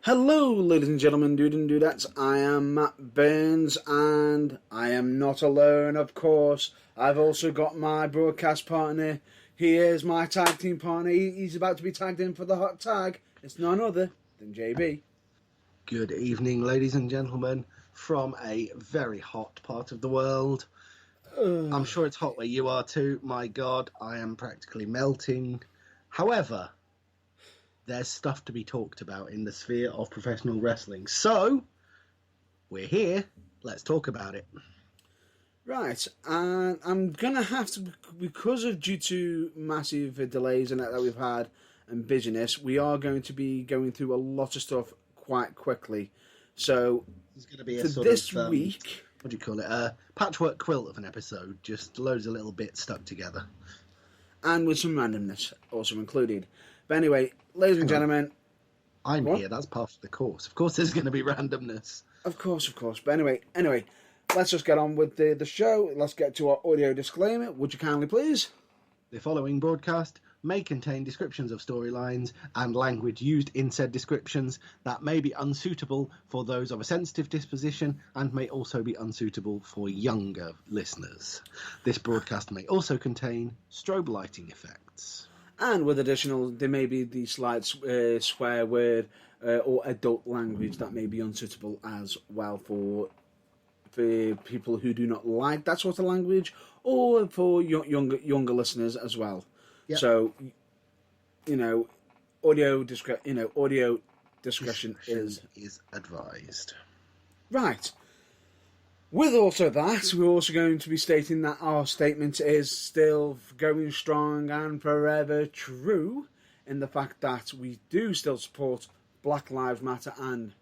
Hello, ladies and gentlemen, dude and dudettes. I am Matt Burns, and I am not alone, of course. I've also got my broadcast partner. He is my tag team partner. He's about to be tagged in for the hot tag. It's none other than JB. Good evening, ladies and gentlemen, from a very hot part of the world. I'm sure it's hot where you are too. My God, I am practically melting. However, there's stuff to be talked about in the sphere of professional wrestling. So, we're here. Let's talk about it. Right, and I'm going to have to, because of due to massive delays and that we've had and busyness, we are going to be going through a lot of stuff quite quickly. So, It's going to be for this week... what do you call it? A patchwork quilt of an episode, just loads of little bits stuck together. And with some randomness also included. But anyway, ladies and gentlemen... I'm here, that's part of the course. Of course there's going to be randomness. Of course. But anyway, let's just get on with the show. Let's get to our audio disclaimer. Would you kindly please? The following broadcast may contain descriptions of storylines and language used in said descriptions that may be unsuitable for those of a sensitive disposition and may also be unsuitable for younger listeners. This broadcast may also contain strobe lighting effects. And with additional, there may be the slight swear word or adult language that may be unsuitable as well for people who do not like that sort of language, or for younger listeners as well. Yep. So, audio discretion is advised. Right. With also that, we're also going to be stating that our statement is still going strong and forever true in the fact that we do still support Black Lives Matter and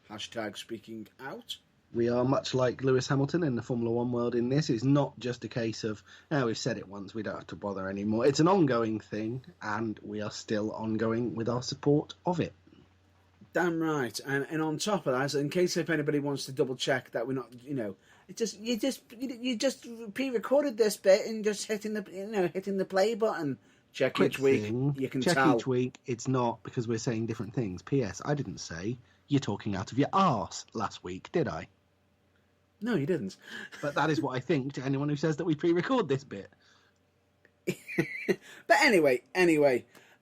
hashtag speaking out. We are much like Lewis Hamilton in the Formula One world in this. It's not just a case of, we've said it once, we don't have to bother anymore. It's an ongoing thing, and we are still ongoing with our support of it. Damn right. And on top of that, in case if anybody wants to double check that we're not, you just pre-recorded this bit and just hitting the play button. Check each week. You can check each week. It's not because we're saying different things. P.S. I didn't say you're talking out of your arse last week, did I? No, you didn't. But that is what I think to anyone who says that we pre-record this bit. But anyway,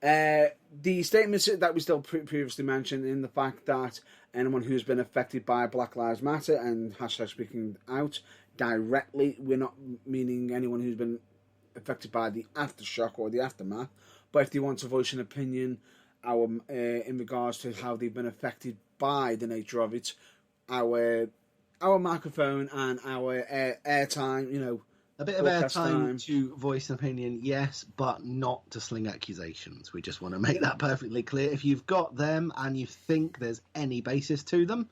the statements that we still previously mentioned in the fact that anyone who's been affected by Black Lives Matter and hashtag speaking out directly, we're not meaning anyone who's been affected by the aftershock or the aftermath, but if they want to voice an opinion in regards to how they've been affected by the nature of it, our microphone and our airtime, a bit of airtime to voice an opinion, yes, but not to sling accusations. We just want to make that perfectly clear. If you've got them and you think there's any basis to them,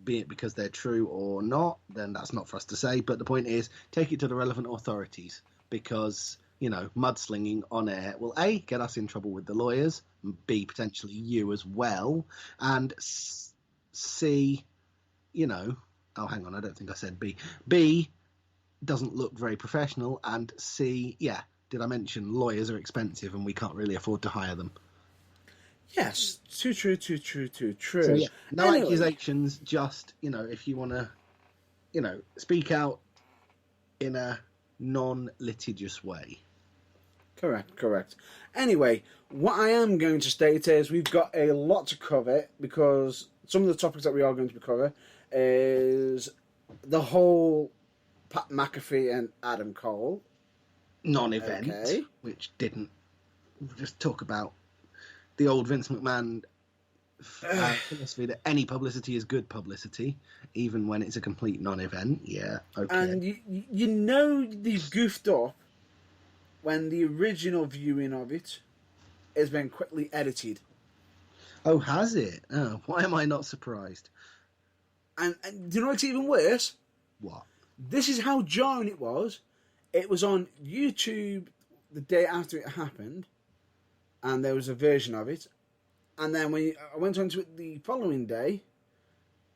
be it because they're true or not, then that's not for us to say. But the point is, take it to the relevant authorities, because, mudslinging on air will, A, get us in trouble with the lawyers, and B, potentially you as well, and C, oh, hang on, I don't think I said B. B, doesn't look very professional, and C, did I mention lawyers are expensive and we can't really afford to hire them? Yes, too true. So, no accusations, just, if you want to, speak out in a non-litigious way. Correct. Anyway, what I am going to state is we've got a lot to cover, because some of the topics that we are going to cover is the whole Pat McAfee and Adam Cole non-event, which didn't just talk about the old Vince McMahon philosophy that any publicity is good publicity, even when it's a complete non-event. Yeah, okay. And they goofed up when the original viewing of it has been quickly edited. Oh, has it? Oh, why am I not surprised? And do you know what's even worse? What? This is how jarring it was. It was on YouTube the day after it happened, and there was a version of it. And then when I went on to it the following day,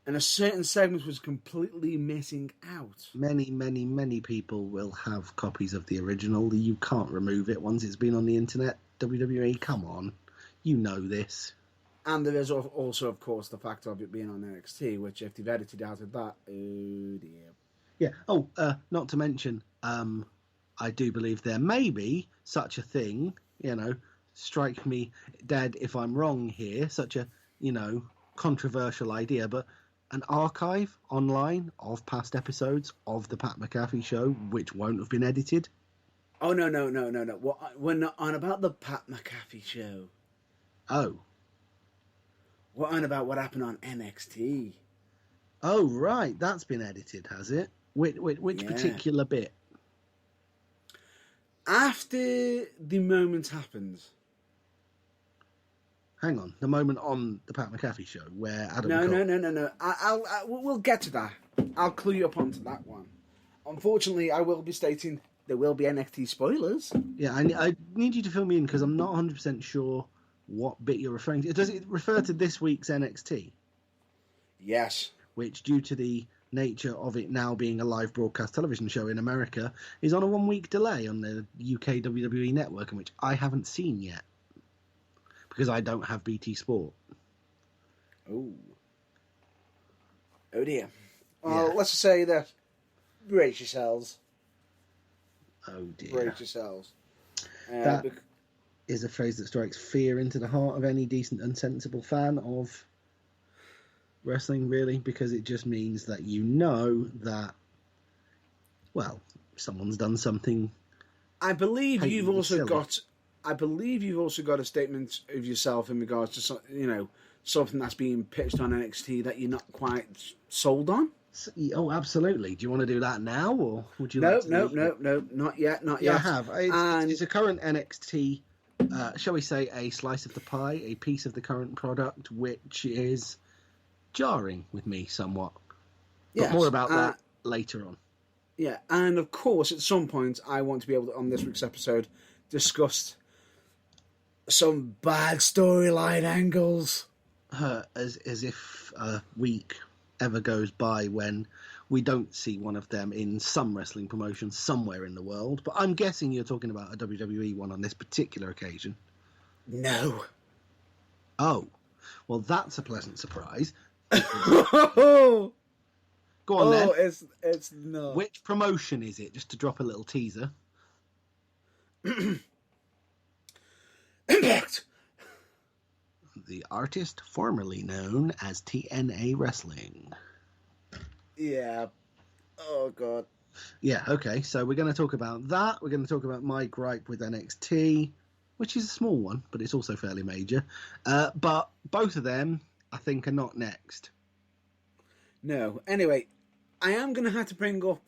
and a certain segment was completely missing out. Many people will have copies of the original. You can't remove it once it's been on the internet. WWE, come on. You know this. And there is also, of course, the fact of it being on NXT, which if they've edited out of that, oh dear. Yeah. Oh, not to mention, I do believe there may be such a thing, strike me dead if I'm wrong here, such a, controversial idea, but an archive online of past episodes of the Pat McAfee show, which won't have been edited. Oh, no. We're not on about the Pat McAfee show. Oh. We're on about what happened on NXT. Oh, right. That's been edited, has it? Which particular bit? After the moment happens. Hang on. The moment on the Pat McAfee show where Adam No. We'll get to that. I'll clue you up onto that one. Unfortunately, I will be stating there will be NXT spoilers. Yeah, I need you to fill me in because I'm not 100% sure what bit you're referring to. Does it refer to this week's NXT? Yes. Which, due to the nature of it now being a live broadcast television show in America, is on a 1-week delay on the UK WWE network, in which I haven't seen yet because I don't have BT Sport. Oh dear. Well, let's just say that brace yourselves. Oh dear. Brace yourselves. That is a phrase that strikes fear into the heart of any decent and sensible fan of wrestling, really, because it just means that that, well, someone's done something. I believe you've also got a statement of yourself in regards to something that's being pitched on NXT that you're not quite sold on. Oh, absolutely. Do you want to do that now, or would you? No, not yet. Yeah, I have. It's a current NXT. Shall we say a slice of the pie, a piece of the current product, which is jarring with me somewhat. But more about that later on. Yeah, and of course, at some point, I want to be able to, on this week's episode, discuss some bad storyline angles. As if a week ever goes by when we don't see one of them in some wrestling promotion somewhere in the world. But I'm guessing you're talking about a WWE one on this particular occasion. No. Oh, well, that's a pleasant surprise. Go on then. It's not. Which promotion is it? Just to drop a little teaser. Impact. The artist formerly known as TNA Wrestling. Yeah. Oh, God. Yeah, okay. So we're going to talk about that. We're going to talk about my gripe with NXT, which is a small one, but it's also fairly major. But both of them, I think, are not next. No. Anyway, I am going to have to bring up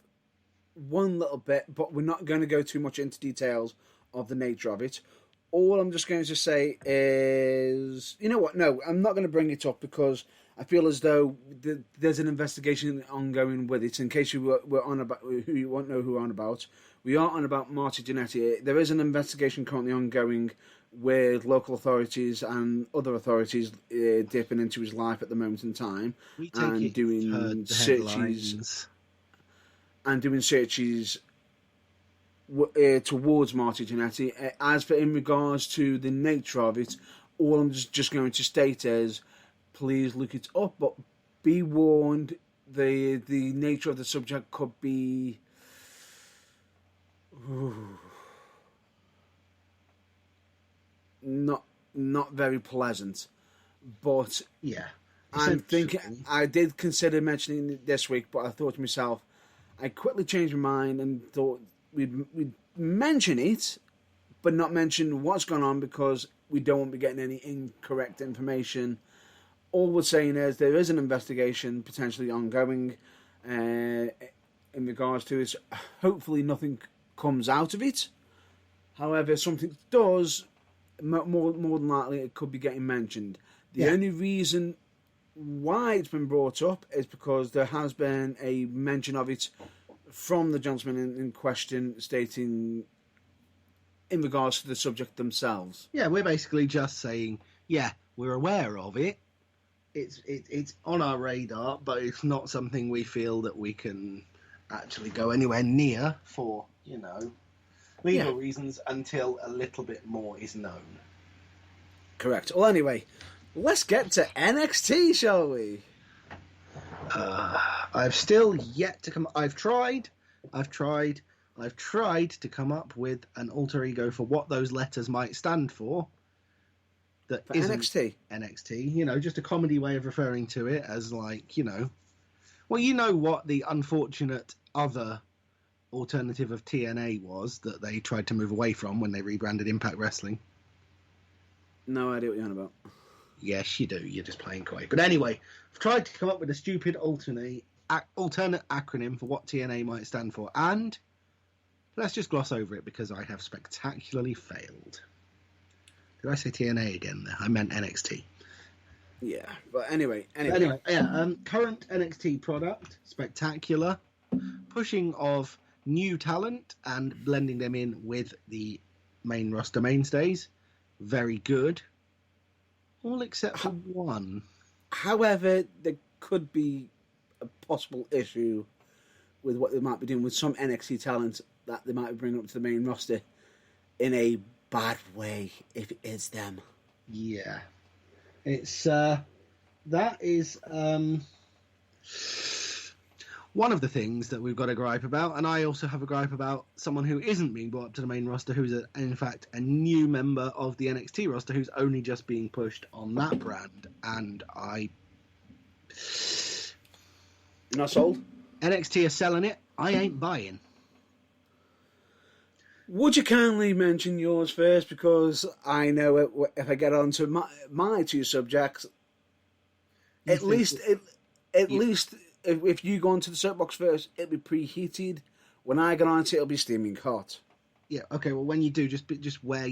one little bit, but we're not going to go too much into details of the nature of it. All I'm just going to say is, you know what? No, I'm not going to bring it up because I feel as though there's an investigation ongoing with it. In case you were on about who you won't know who we're on about, we are on about Marty Jannetty. There is an investigation currently ongoing with local authorities and other authorities dipping into his life at the moment in time and doing searches towards Marty Jannetty. As for in regards to the nature of it, all I'm just going to state is, please look it up, but be warned, the nature of the subject could be not very pleasant. But yeah, I'm thinking, I did consider mentioning it this week, but I thought to myself, I quickly changed my mind and thought we'd mention it, but not mention what's gone on because we don't want to be getting any incorrect information. All we're saying is there is an investigation potentially ongoing in regards to it. Hopefully nothing comes out of it. However, if something does, more than likely it could be getting mentioned. The only reason why it's been brought up is because there has been a mention of it from the gentleman in question, stating in regards to the subject themselves. Yeah, we're basically just saying, we're aware of it. It's on our radar, but it's not something we feel that we can actually go anywhere near for, legal reasons until a little bit more is known. Correct. Well, anyway, Let's get to NXT, shall we? I've still yet to come. I've tried to come up with an alter ego for what those letters might stand for. That For isn't NXT. NXT, just a comedy way of referring to it as like, well, you know what the unfortunate other alternative of TNA was that they tried to move away from when they rebranded Impact Wrestling. No idea what you're on about. Yes, you do. You're just playing coy. But anyway, I've tried to come up with a stupid alternate acronym for what TNA might stand for, and let's just gloss over it because I have spectacularly failed. Did I say TNA again there? I meant NXT. Yeah, but anyway. Current NXT product, spectacular. Pushing of new talent and blending them in with the main roster mainstays, very good. All except for one. However, there could be a possible issue with what they might be doing with some NXT talent that they might be bringing up to the main roster in a bad way if it is them. Yeah. It's, that is, one of the things that we've got a gripe about, and I also have a gripe about someone who isn't being brought up to the main roster, who's in fact a new member of the NXT roster who's only just being pushed on that brand, and You're not sold? NXT are selling it, I ain't buying. Would you kindly mention yours first, because I know if I get on to my two subjects, at least if you go onto the soapbox first, it'll be preheated. When I get on to it, it'll be steaming hot. Yeah, okay, well, when you do, just wear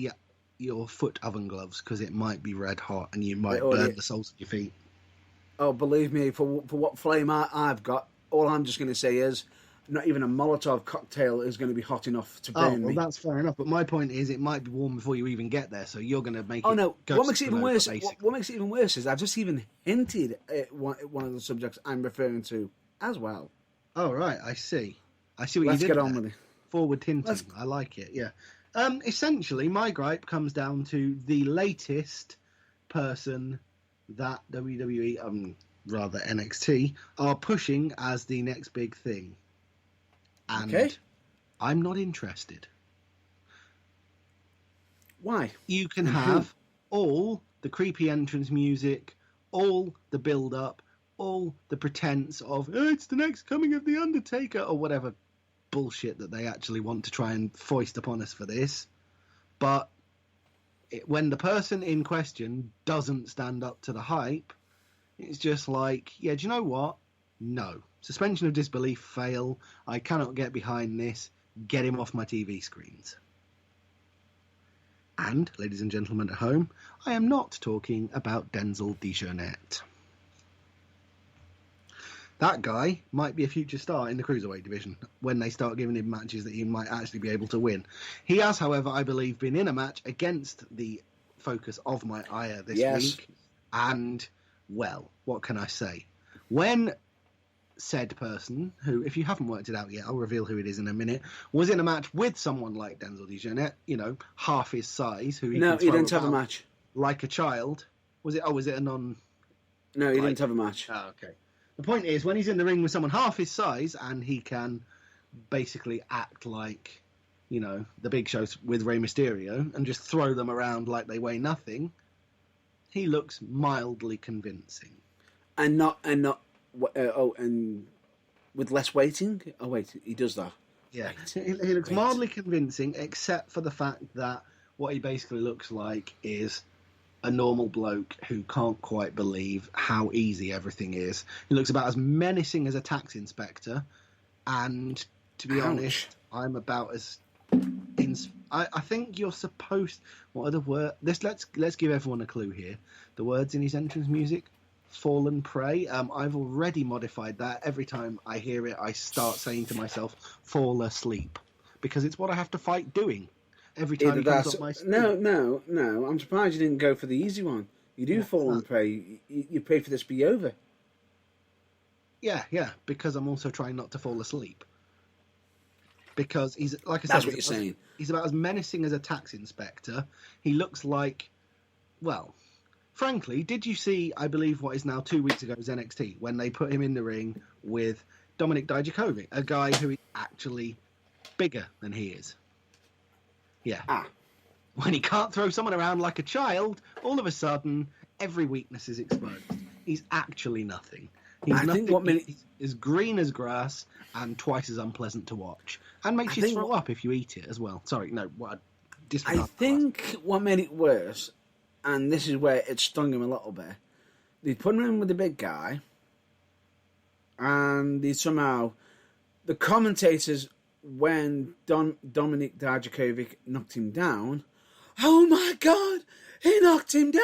your foot oven gloves, because it might be red hot and you might burn the soles of your feet. Oh, believe me, for what flame I've got, all I'm just going to say is, not even a Molotov cocktail is going to be hot enough to burn me. That's fair enough, but my point is it might be warm before you even get there, so you're going to make Oh, no, what makes it even worse? What makes it even worse is I've just even hinted at one of the subjects I'm referring to as well. Oh, right, I see what Let's you did get on with it. Forward hinting. I like it, yeah. Essentially, my gripe comes down to the latest person that WWE, rather NXT, are pushing as the next big thing. And I'm not interested. Why? You can have all the creepy entrance music, all the build-up, all the pretense of, it's the next coming of The Undertaker, or whatever bullshit that they actually want to try and foist upon us for this. But when the person in question doesn't stand up to the hype, it's just like, yeah, do you know what? No. Suspension of disbelief, fail. I cannot get behind this. Get him off my TV screens. And, ladies and gentlemen at home, I am not talking about Denzel DeJournette. That guy might be a future star in the Cruiserweight division when they start giving him matches that he might actually be able to win. He has, however, I believe, been in a match against the focus of my ire this week. And, well, what can I say? When said person, who, if you haven't worked it out yet, I'll reveal who it is in a minute, was in a match with someone like Denzel DeJournette, half his size, who he didn't have a match. Like a child. Was it a non... No, he didn't have a match. Oh, okay. The point is, when he's in the ring with someone half his size and he can basically act like, the Big Show with Rey Mysterio and just throw them around like they weigh nothing, he looks mildly convincing. And with less weighting? Oh, wait, he does that. Yeah, he looks mildly convincing, except for the fact that what he basically looks like is a normal bloke who can't quite believe how easy everything is. He looks about as menacing as a tax inspector, and to be honest, I'm about as... I think you're supposed... What are the words? Let's give everyone a clue here. The words in his entrance music... Fallen prey. I've already modified that. Every time I hear it, I start saying to myself, fall asleep. Because it's what I have to fight doing. Every time he comes up my screen. No. I'm surprised you didn't go for the easy one. You do fall and pray. You pray for this to be over. Yeah, because I'm also trying not to fall asleep. Because he's, like I said... That's what you're saying. He's about as menacing as a tax inspector. He looks like, well... frankly, did you see, I believe, what is now 2 weeks ago's NXT, when they put him in the ring with Dominik Dijakovic, a guy who is actually bigger than he is? Yeah. When he can't throw someone around like a child, all of a sudden, every weakness is exposed. He's actually nothing. He's he's as green as grass and twice as unpleasant to watch. And makes you throw up if you eat it as well. Sorry, no. I think what made it worse, and this is where it stung him a little bit, they put him in with the big guy, and the commentators, when Dominik Dijakovic knocked him down, oh my God, he knocked him down!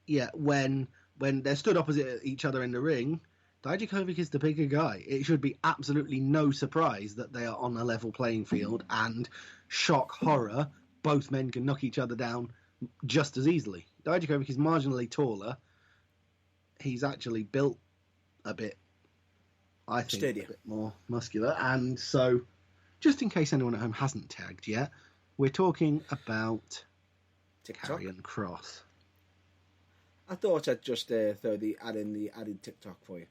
Yeah, when they're stood opposite each other in the ring, Dijakovic is the bigger guy. It should be absolutely no surprise that they are on a level playing field, and shock horror, both men can knock each other down just as easily. Dijakovic is marginally taller. He's actually built a bit, I think, steadier, a bit more muscular. And so, just in case anyone at home hasn't tagged yet, we're talking about TikTok. Karrion Kross. I thought I'd just throw the added TikTok for you.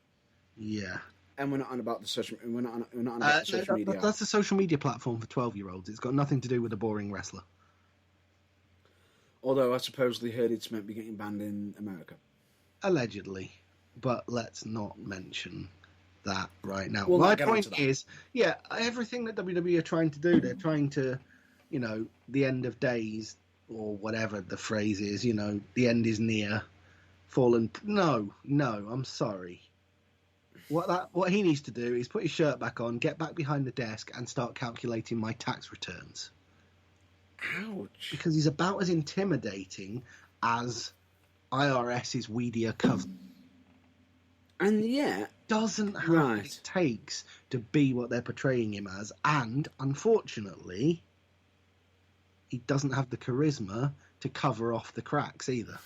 Yeah. And we're not on about the social. We're not on about social media. That's a social media platform for 12-year-olds. It's got nothing to do with a boring wrestler. Although I supposedly heard it's meant to be getting banned in America. Allegedly, but let's not mention that right now. We'll My point is, everything that WWE are trying to do, they're trying to, the end of days, or whatever the phrase is, the end is near, fallen. No, I'm sorry. What he needs to do is put his shirt back on, get back behind the desk, and start calculating my tax returns. Ouch. Because he's about as intimidating as IRS's weedier cousin. And yet, doesn't have what it takes to be what they're portraying him as, and unfortunately, he doesn't have the charisma to cover off the cracks either.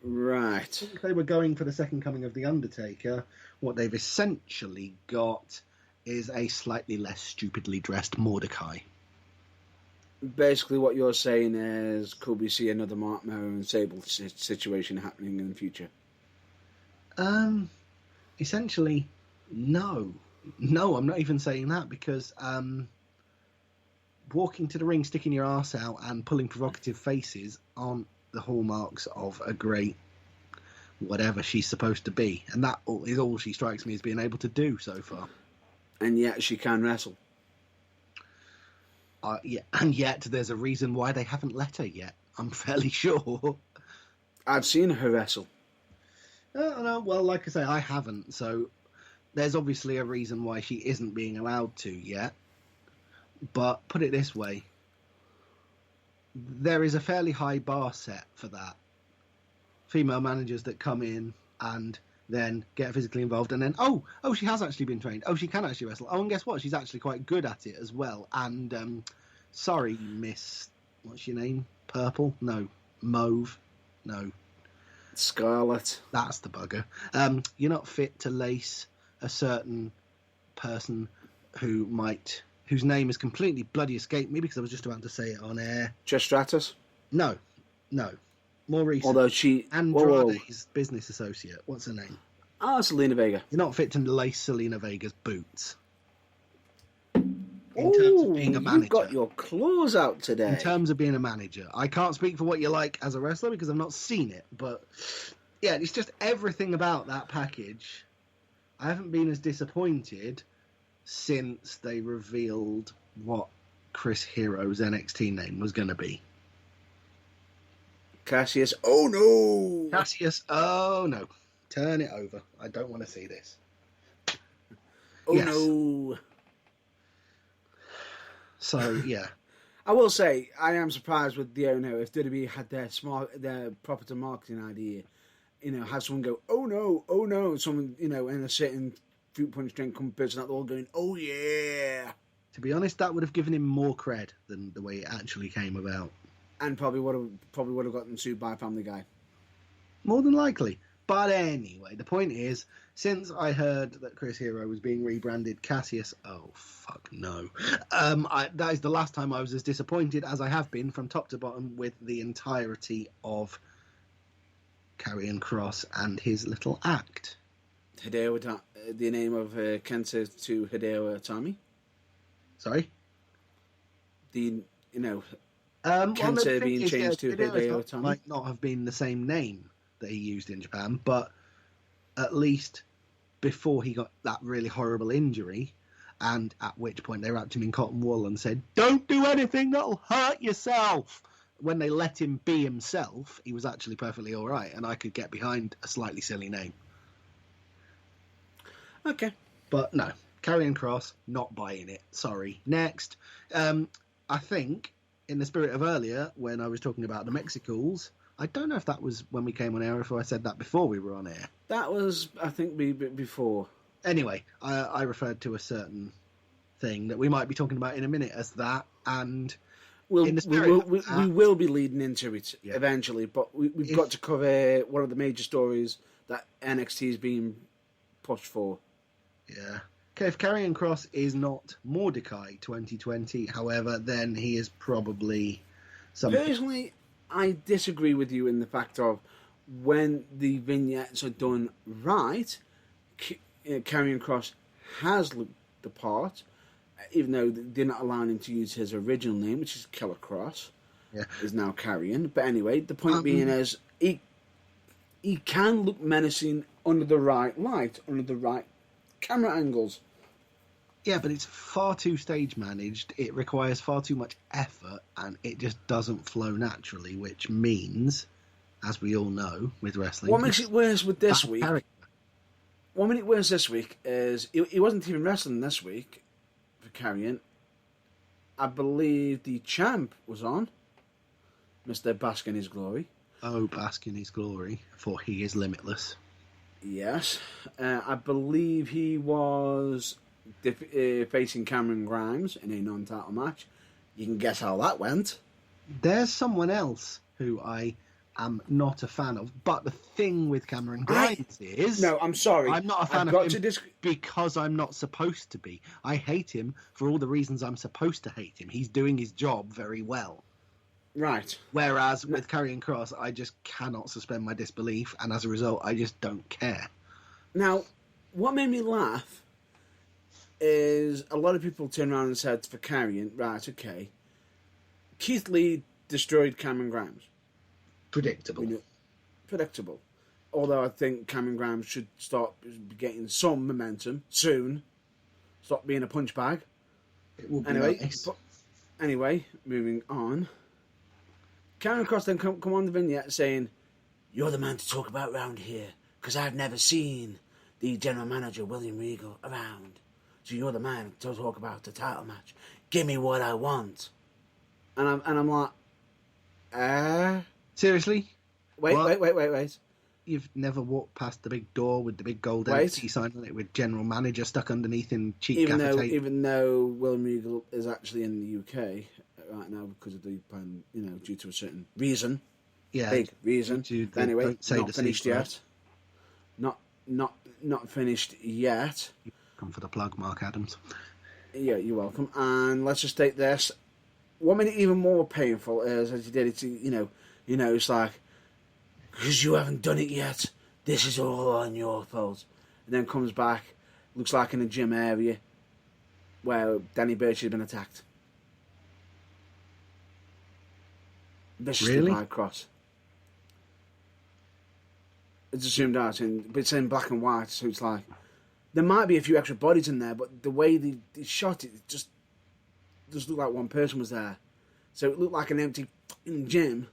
Right. If they were going for the second coming of The Undertaker, what they've essentially got is a slightly less stupidly dressed Mordecai. Basically, what you're saying is, could we see another Mark Merrow and Sable situation happening in the future? Essentially, no. No, I'm not even saying that, because walking to the ring, sticking your arse out, and pulling provocative faces aren't the hallmarks of a great whatever she's supposed to be. And that is all she strikes me as being able to do so far. And yet she can wrestle. And yet there's a reason why they haven't let her yet. I'm fairly sure. I've seen her wrestle. No, well, like I say, I haven't. So there's obviously a reason why she isn't being allowed to yet. But put it this way. There is a fairly high bar set for that. Female managers that come in and then get physically involved, and then oh, she has actually been trained. Oh, she can actually wrestle. Oh, and guess what? She's actually quite good at it as well. And sorry, Miss, what's your name? Purple? No, Mauve? No, Scarlet. That's the bugger. You're not fit to lace a certain person whose name has completely bloody escaped me because I was just about to say it on air. Trish Stratus? No. More recent. Although she... Andrade's business associate. What's her name? Selena Vega. You're not fit to lace Selena Vega's boots. In terms of being a manager. You've got your claws out today. In terms of being a manager. I can't speak for what you like as a wrestler because I've not seen it. But, yeah, it's just everything about that package. I haven't been as disappointed since they revealed what Chris Hero's NXT name was going to be. Cassius, oh no! Cassius, oh no. Turn it over. I don't want to see this. Oh no. So, yeah. I will say, I am surprised with the Ono if WWE had their proper marketing idea. Have someone go, oh no, someone, in a certain fruit punch drink come person out, they're all going, oh yeah. To be honest, that would have given him more cred than the way it actually came about. And probably would have gotten sued by Family Guy. More than likely. But anyway, the point is, Since I heard that Chris Hero was being rebranded Cassius, oh fuck no! That is the last time I was as disappointed as I have been from top to bottom with the entirety of Karrion Kross and his little act. Hideo, the name of Kenta to Hideo Itami. Sorry. Kenta being changed to Hideo Itami might not have been the same name that he used in Japan, but at least before he got that really horrible injury, and at which point they wrapped him in cotton wool and said, "Don't do anything that'll hurt yourself." When they let him be himself, he was actually perfectly all right, and I could get behind a slightly silly name. Okay. But no, Karrion Kross, not buying it. Sorry. Next. I think, in the spirit of earlier, when I was talking about the Mexicals, I don't know if that was when we came on air or if I said that before we were on air. That was, I think, before. Anyway, I referred to a certain thing that we might be talking about in a minute as that, and we will be leading into it eventually, but we've got to cover one of the major stories that NXT is being pushed for. Yeah. Okay, if Karrion Kross is not Mordecai 2020, however, then he is probably something. Personally, I disagree with you in the fact of when the vignettes are done right, Karrion Kross has looked the part, even though they're not allowing him to use his original name, which is Killer Kross, is now Karrion. But anyway, the point being is he can look menacing under the right light, under the right camera angles. Yeah, but it's far too stage managed. It requires far too much effort, and it just doesn't flow naturally, which means, as we all know with wrestling... What makes it worse with this week... What made it worse this week is he wasn't even wrestling this week for Karrion. I believe the champ was on, Mr. Bask in His Glory. Oh, bask in his glory, for he is limitless. Yes. I believe he was facing Cameron Grimes in a non-title match. You can guess how that went. There's someone else who I am not a fan of, but the thing with Cameron Grimes is... No, I'm sorry. I'm not a fan of him because I'm not supposed to be. I hate him for all the reasons I'm supposed to hate him. He's doing his job very well. Right. Whereas with Karrion Kross, I just cannot suspend my disbelief, and as a result, I just don't care. Now, what made me laugh is a lot of people turned around and said for Karrion, right, okay, Keith Lee destroyed Cameron Grimes. Predictable. Although I think Cameron Grimes should start getting some momentum soon. Stop being a punch bag. It will be nice. Anyway, moving on. Karrion Kross then come on the vignette saying, "You're the man to talk about round here, because I've never seen the general manager, William Regal, around. So you're the man to talk about the title match. Give me what I want." And I'm like, Seriously? Wait. You've never walked past the big door with the big gold NXT sign on it with general manager stuck underneath in cheap gaffer tape? Even though William Regal is actually in the UK right now because of the due to a certain reason. Yeah. Big reason. Anyway, not finished yet. Not finished yet. Come for the plug, Mark Adams. Yeah, you're welcome. And let's just take this. What made it even more painful is, as you did it, it's like, because you haven't done it yet, this is all on your fault. And then comes back, looks like in a gym area where Danny Burch has been attacked. Viciously by Kross. It's assumed out, but it's in black and white, so it's like, there might be a few extra bodies in there, but the way they shot it, it just looked like one person was there. So it looked like an empty gym.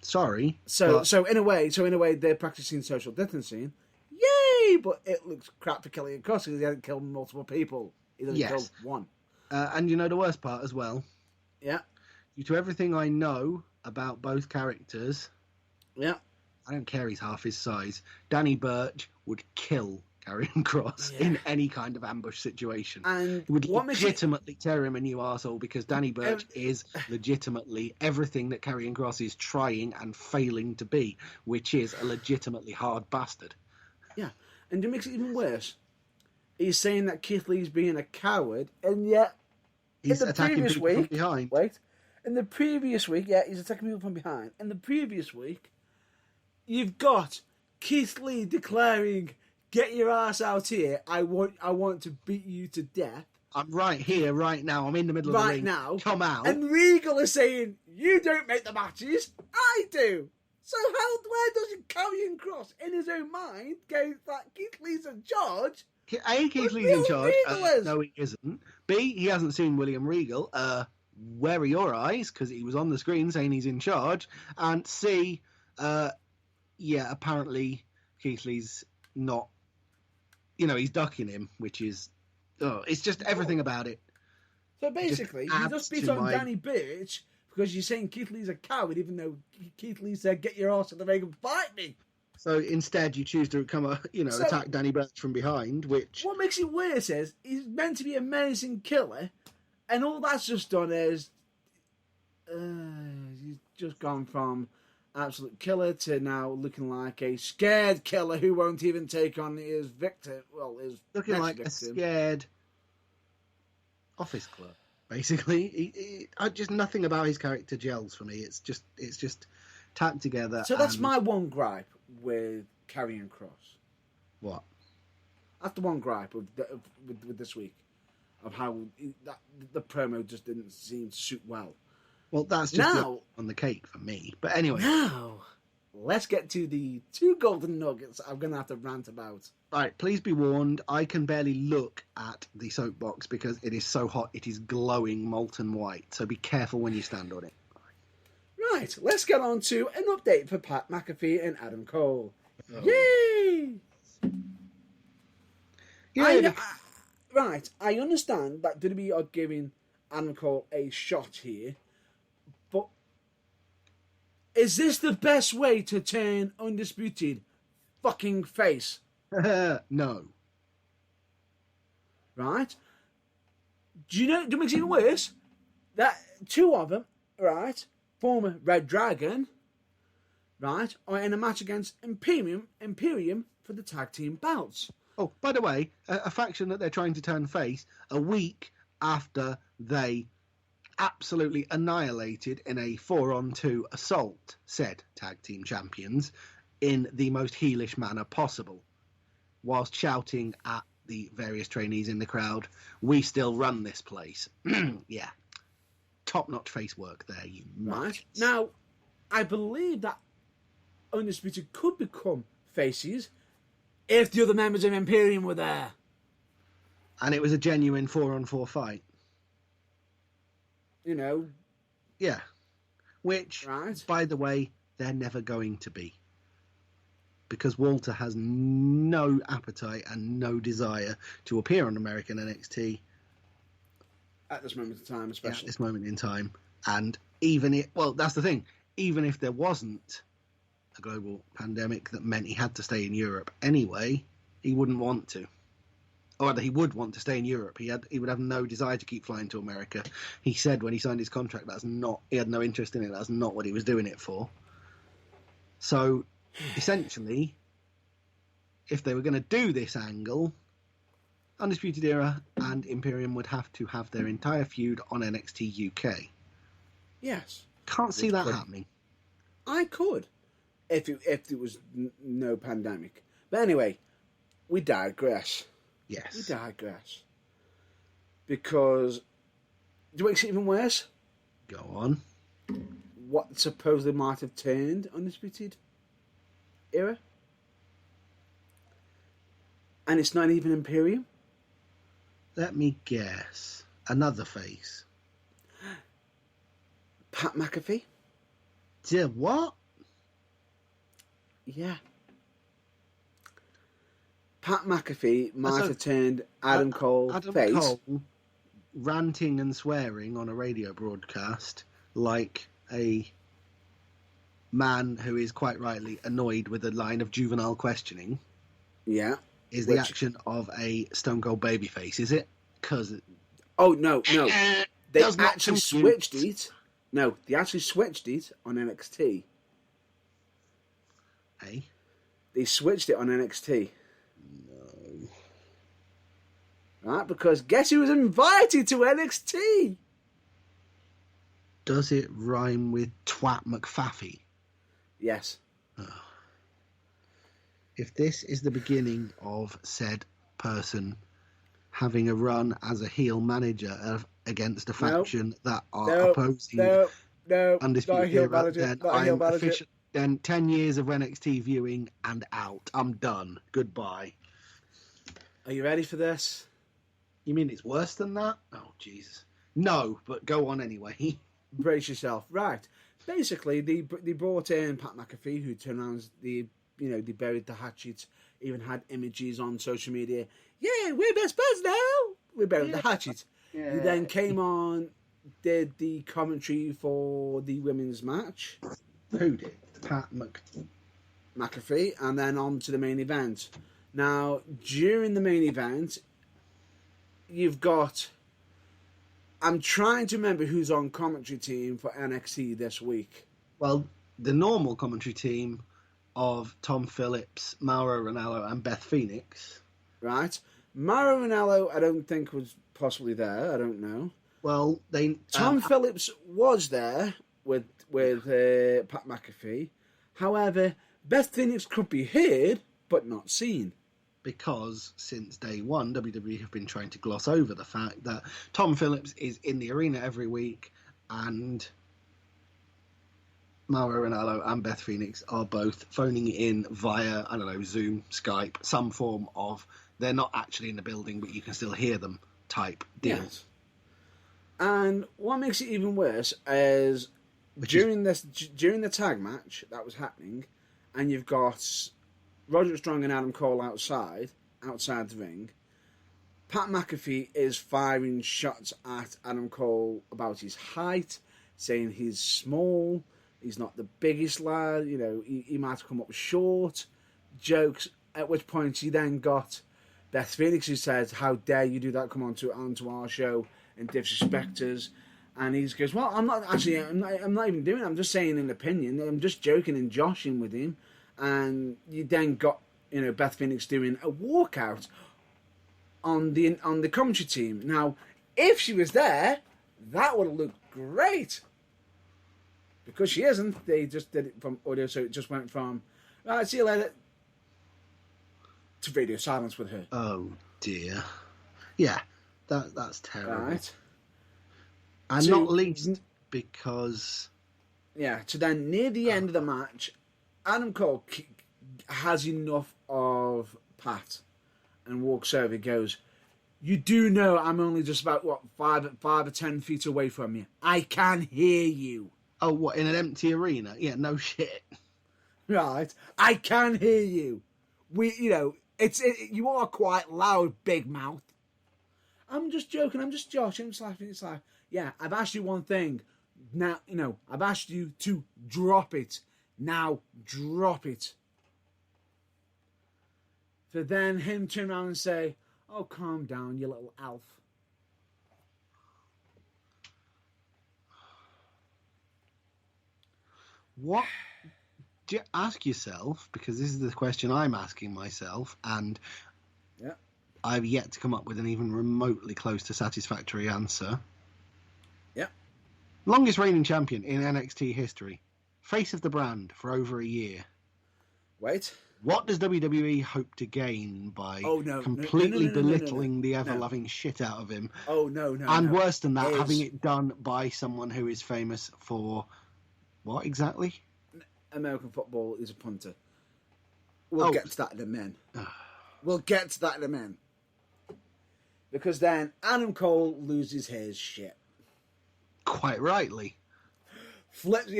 Sorry. So in a way, they're practicing social distancing. Yay! But it looks crap for Karrion Kross because he hadn't killed multiple people. He only killed one. And you know the worst part as well? Yeah. Due to everything I know about both characters, yeah, I don't care he's half his size. Danny Burch would kill Karrion Kross in any kind of ambush situation. And it would legitimately tear him a new arsehole because Danny Burch is legitimately everything that Karrion Kross is trying and failing to be, which is a legitimately hard bastard. Yeah, and it makes it even worse. He's saying that Keith Lee's being a coward, and yet he's attacking people from behind. Wait, in the previous week, he's attacking people from behind. In the previous week, you've got Keith Lee declaring, "Get your ass out here! I want to beat you to death." I'm right here, right now. I'm in the middle of the ring. Right now, come out. And Regal is saying, "You don't make the matches, I do." So where does Karrion Kross, in his own mind, go that Keith Lee's in charge? A, Keith Lee's in charge. No, he isn't. B, he hasn't seen William Regal. Where are your eyes? Because he was on the screen saying he's in charge. And C, apparently Keith Lee's not, he's ducking him, which is, it's just everything about it. So basically, you just beat on Danny Burch because you're saying Keith Lee's a coward, even though Keith Lee said, "Get your ass in the ring and fight me." So instead, you choose to attack Danny Burch from behind, which... What makes it worse is, he's meant to be a menacing killer, and all that's just done is... he's just gone from absolute killer to now looking like a scared killer who won't even take on his victim. Well, his looking like victim. A scared office clerk, basically. Just nothing about his character gels for me. It's just tacked together. So that's my one gripe with Karrion Kross. What? That's the one gripe with this week, of how the promo just didn't seem to suit well. Well, that's just on the cake for me. But anyway. Now, let's get to the 2 golden nuggets I'm going to have to rant about. Right, please be warned, I can barely look at the soapbox because it is so hot, it is glowing molten white. So be careful when you stand on it. Right, let's get on to an update for Pat McAfee and Adam Cole. Oh. Yay! I understand that WWE are giving Adam Cole a shot here, but is this the best way to turn Undisputed fucking face? No. Right? Do you know what makes it even worse? That 2 of them, right, former Red Dragon, right, are in a match against Imperium for the tag team belts. Oh, by the way, a faction that they're trying to turn face a week after they absolutely annihilated in a 4-on-2 assault said tag team champions in the most heelish manner possible, whilst shouting at the various trainees in the crowd, "We still run this place." Yeah. Top-notch face work there, you right. Now, I believe that Undisputed could become faces if the other members of Imperium were there. And it was a genuine 4-on-4 fight. Yeah. Which, by the way, they're never going to be. Because Walter has no appetite and no desire to appear on American NXT. At this moment in time, especially. At this moment in time. And that's the thing. Even if there wasn't a global pandemic that meant he had to stay in Europe anyway, he wouldn't want to. Or rather, he would want to stay in Europe. He would have no desire to keep flying to America. He said when he signed his contract he had no interest in it. That's not what he was doing it for. So, essentially, if they were going to do this angle, Undisputed Era and Imperium would have to have their entire feud on NXT UK. Yes. Can't see that happening. I could, if there was no pandemic. But anyway, we digress. Yes. We digress. Because, do it makes it even worse? Go on. What supposedly might have turned Undisputed Era? And it's not even Imperium? Let me guess. Another face. Pat McAfee? What? Yeah. Pat McAfee might have turned Adam Cole face. Cole ranting and swearing on a radio broadcast like a man who is quite rightly annoyed with a line of juvenile questioning. Yeah. is the action of a Stone Cold babyface, is it? Because oh no, they does not actually compute. switched it. No, they actually switched it on NXT. Hey, They switched it on NXT. no. Right, because guess who was invited to NXT? Does it rhyme with Twat McFaffy? Yes. If this is the beginning of said person having a run as a heel manager against a faction that are opposing Undisputed Era, then I'm official. Then 10 years of NXT viewing and out. I'm done. Goodbye. Are you ready for this? You mean it's worse than that? Oh, Jesus. No, but go on anyway. Brace yourself. Right. Basically, they brought in Pat McAfee, who turned around, they buried the hatchet, even had images on social media. Yeah, we're best buds now. We buried the hatchet. Yeah. He then came on, did the commentary for the women's match. Who did? Pat McAfee, and then on to the main event. Now, during the main event, you've got... I'm trying to remember who's on commentary team for NXT this week. Well, the normal commentary team of Tom Phillips, Mauro Ranallo, and Beth Phoenix. Right. Mauro Ranallo, I don't think was possibly there. I don't know. Well, Tom Phillips was there with Pat McAfee. However, Beth Phoenix could be heard but not seen. Because since day one, WWE have been trying to gloss over the fact that Tom Phillips is in the arena every week and Mauro Ranallo and Beth Phoenix are both phoning in via, I don't know, Zoom, Skype, some form of, they're not actually in the building, but you can still hear them type deal. Yes. And what makes it even worse is during the tag match that was happening, and you've got Roderick Strong and Adam Cole outside the ring, Pat McAfee is firing shots at Adam Cole about his height, saying he's small, he's not the biggest lad, he might come up short, jokes, at which point he then got Beth Phoenix, who says, how dare you do that, come onto our show and disrespect us. And he goes, well, I'm not even doing it, I'm just saying an opinion, I'm just joking and joshing with him. And you then got, Beth Phoenix doing a walkout on the commentary team. Now, if she was there, that would have looked great. Because she isn't, they just did it from audio, so it just went from, right, see you later, to radio silence with her. Oh, dear. Yeah, that's terrible. Right. And not least because... Yeah, so then near the end of the match, Adam Cole has enough of Pat and walks over and goes, you do know I'm only just about, 5 or 10 feet away from you. I can hear you. Oh, what, in an empty arena? Yeah, no shit. Right. I can hear you. You are quite loud, big mouth. I'm just joking. I'm just joshing. I'm just laughing. It's like, yeah, I've asked you one thing. Now, I've asked you to drop it. Now, drop it. For then him turn around and say, oh, calm down, you little elf. What? Do you ask yourself, because this is the question I'm asking myself, and yeah, I've yet to come up with an even remotely close to satisfactory answer. Yeah. Longest reigning champion in NXT history. Face of the brand for over a year. Wait. What does WWE hope to gain by completely belittling the ever-loving shit out of him? Oh, no. And worse than that, having it done by someone who is famous for what exactly? American football is a punter. We'll get to that in a minute. We'll get to that in a minute. Because then Adam Cole loses his shit. Quite rightly. Flips,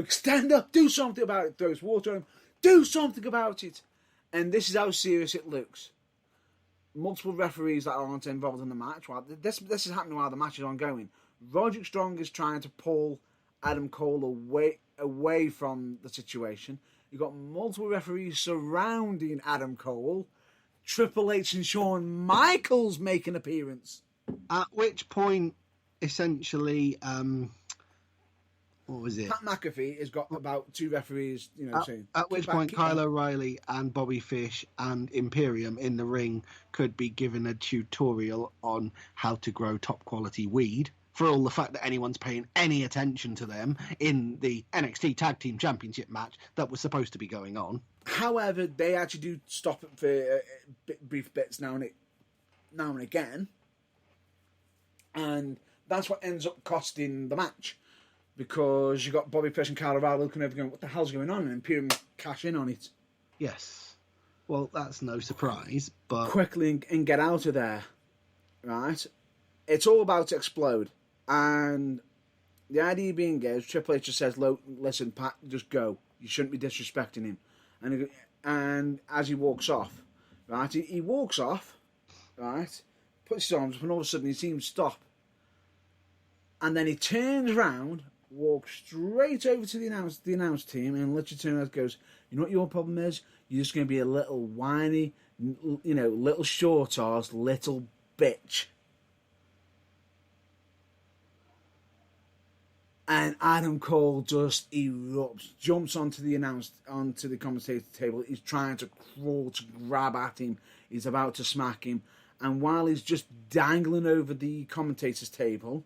stand up, do something about it, throws water on him, do something about it. And this is how serious it looks. Multiple referees that aren't involved in the match. While this is happening while the match is ongoing. Roderick Strong is trying to pull Adam Cole away from the situation. You've got multiple referees surrounding Adam Cole, Triple H and Shawn Michaels make an appearance. At which point, essentially, what was it? Pat McAfee has got about 2 referees, saying. At which point, Kyle O'Reilly and Bobby Fish and Imperium in the ring could be given a tutorial on how to grow top quality weed. For all the fact that anyone's paying any attention to them in the NXT Tag Team Championship match that was supposed to be going on. However, they actually do stop it for brief bits now and again. And that's what ends up costing the match. Because you got Bobby Fish and Kyle O'Reilly looking over going, what the hell's going on? And Imperium cash in on it. Yes. Well, that's no surprise, but... Quickly and get out of there. Right? It's all about to explode. And the idea being is, Triple H just says, listen, Pat, just go. You shouldn't be disrespecting him. And as he walks off, right? He walks off, right? Puts his arms up, and all of a sudden he seems to stop. And then he turns around, walks straight over to the announce team, and literally turns around and goes, you know what your problem is? You're just going to be a little whiny, little short-arsed little bitch. And Adam Cole just erupts, jumps onto the commentator table. He's trying to crawl to grab at him. He's about to smack him. And while he's just dangling over the commentator's table,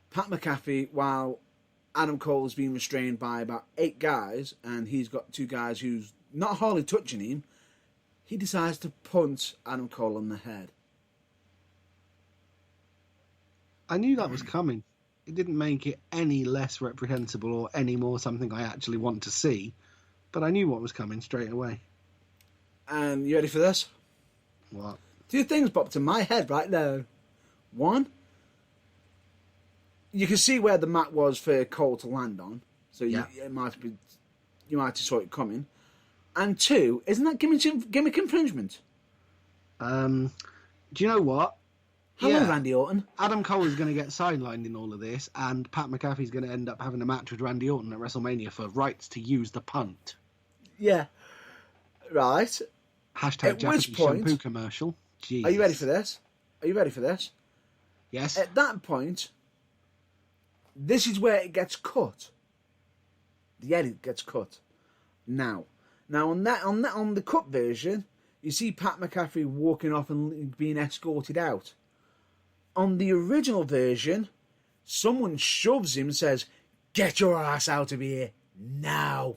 Pat McAfee, while Adam Cole is being restrained by about 8 guys, and he's got 2 guys who's not hardly touching him, he decides to punch Adam Cole on the head. I knew that was coming. It didn't make it any less reprehensible or any more something I actually want to see, but I knew what was coming straight away. And you ready for this? What? 2 things popped in my head right now. 1, you can see where the mat was for Cole to land on, so you might have saw it coming. And 2, isn't that gimmick infringement? Do you know what? Hello, Randy Orton. Adam Cole is going to get sidelined in all of this, and Pat McAfee's going to end up having a match with Randy Orton at WrestleMania for rights to use the punt. Yeah. Right. Hashtag Japanese shampoo commercial. Jesus. Are you ready for this? Yes. At that point, this is where it gets cut. The edit gets cut. Now on the cut version, you see Pat McAfee walking off and being escorted out. On the original version, someone shoves him and says, "Get your ass out of here now."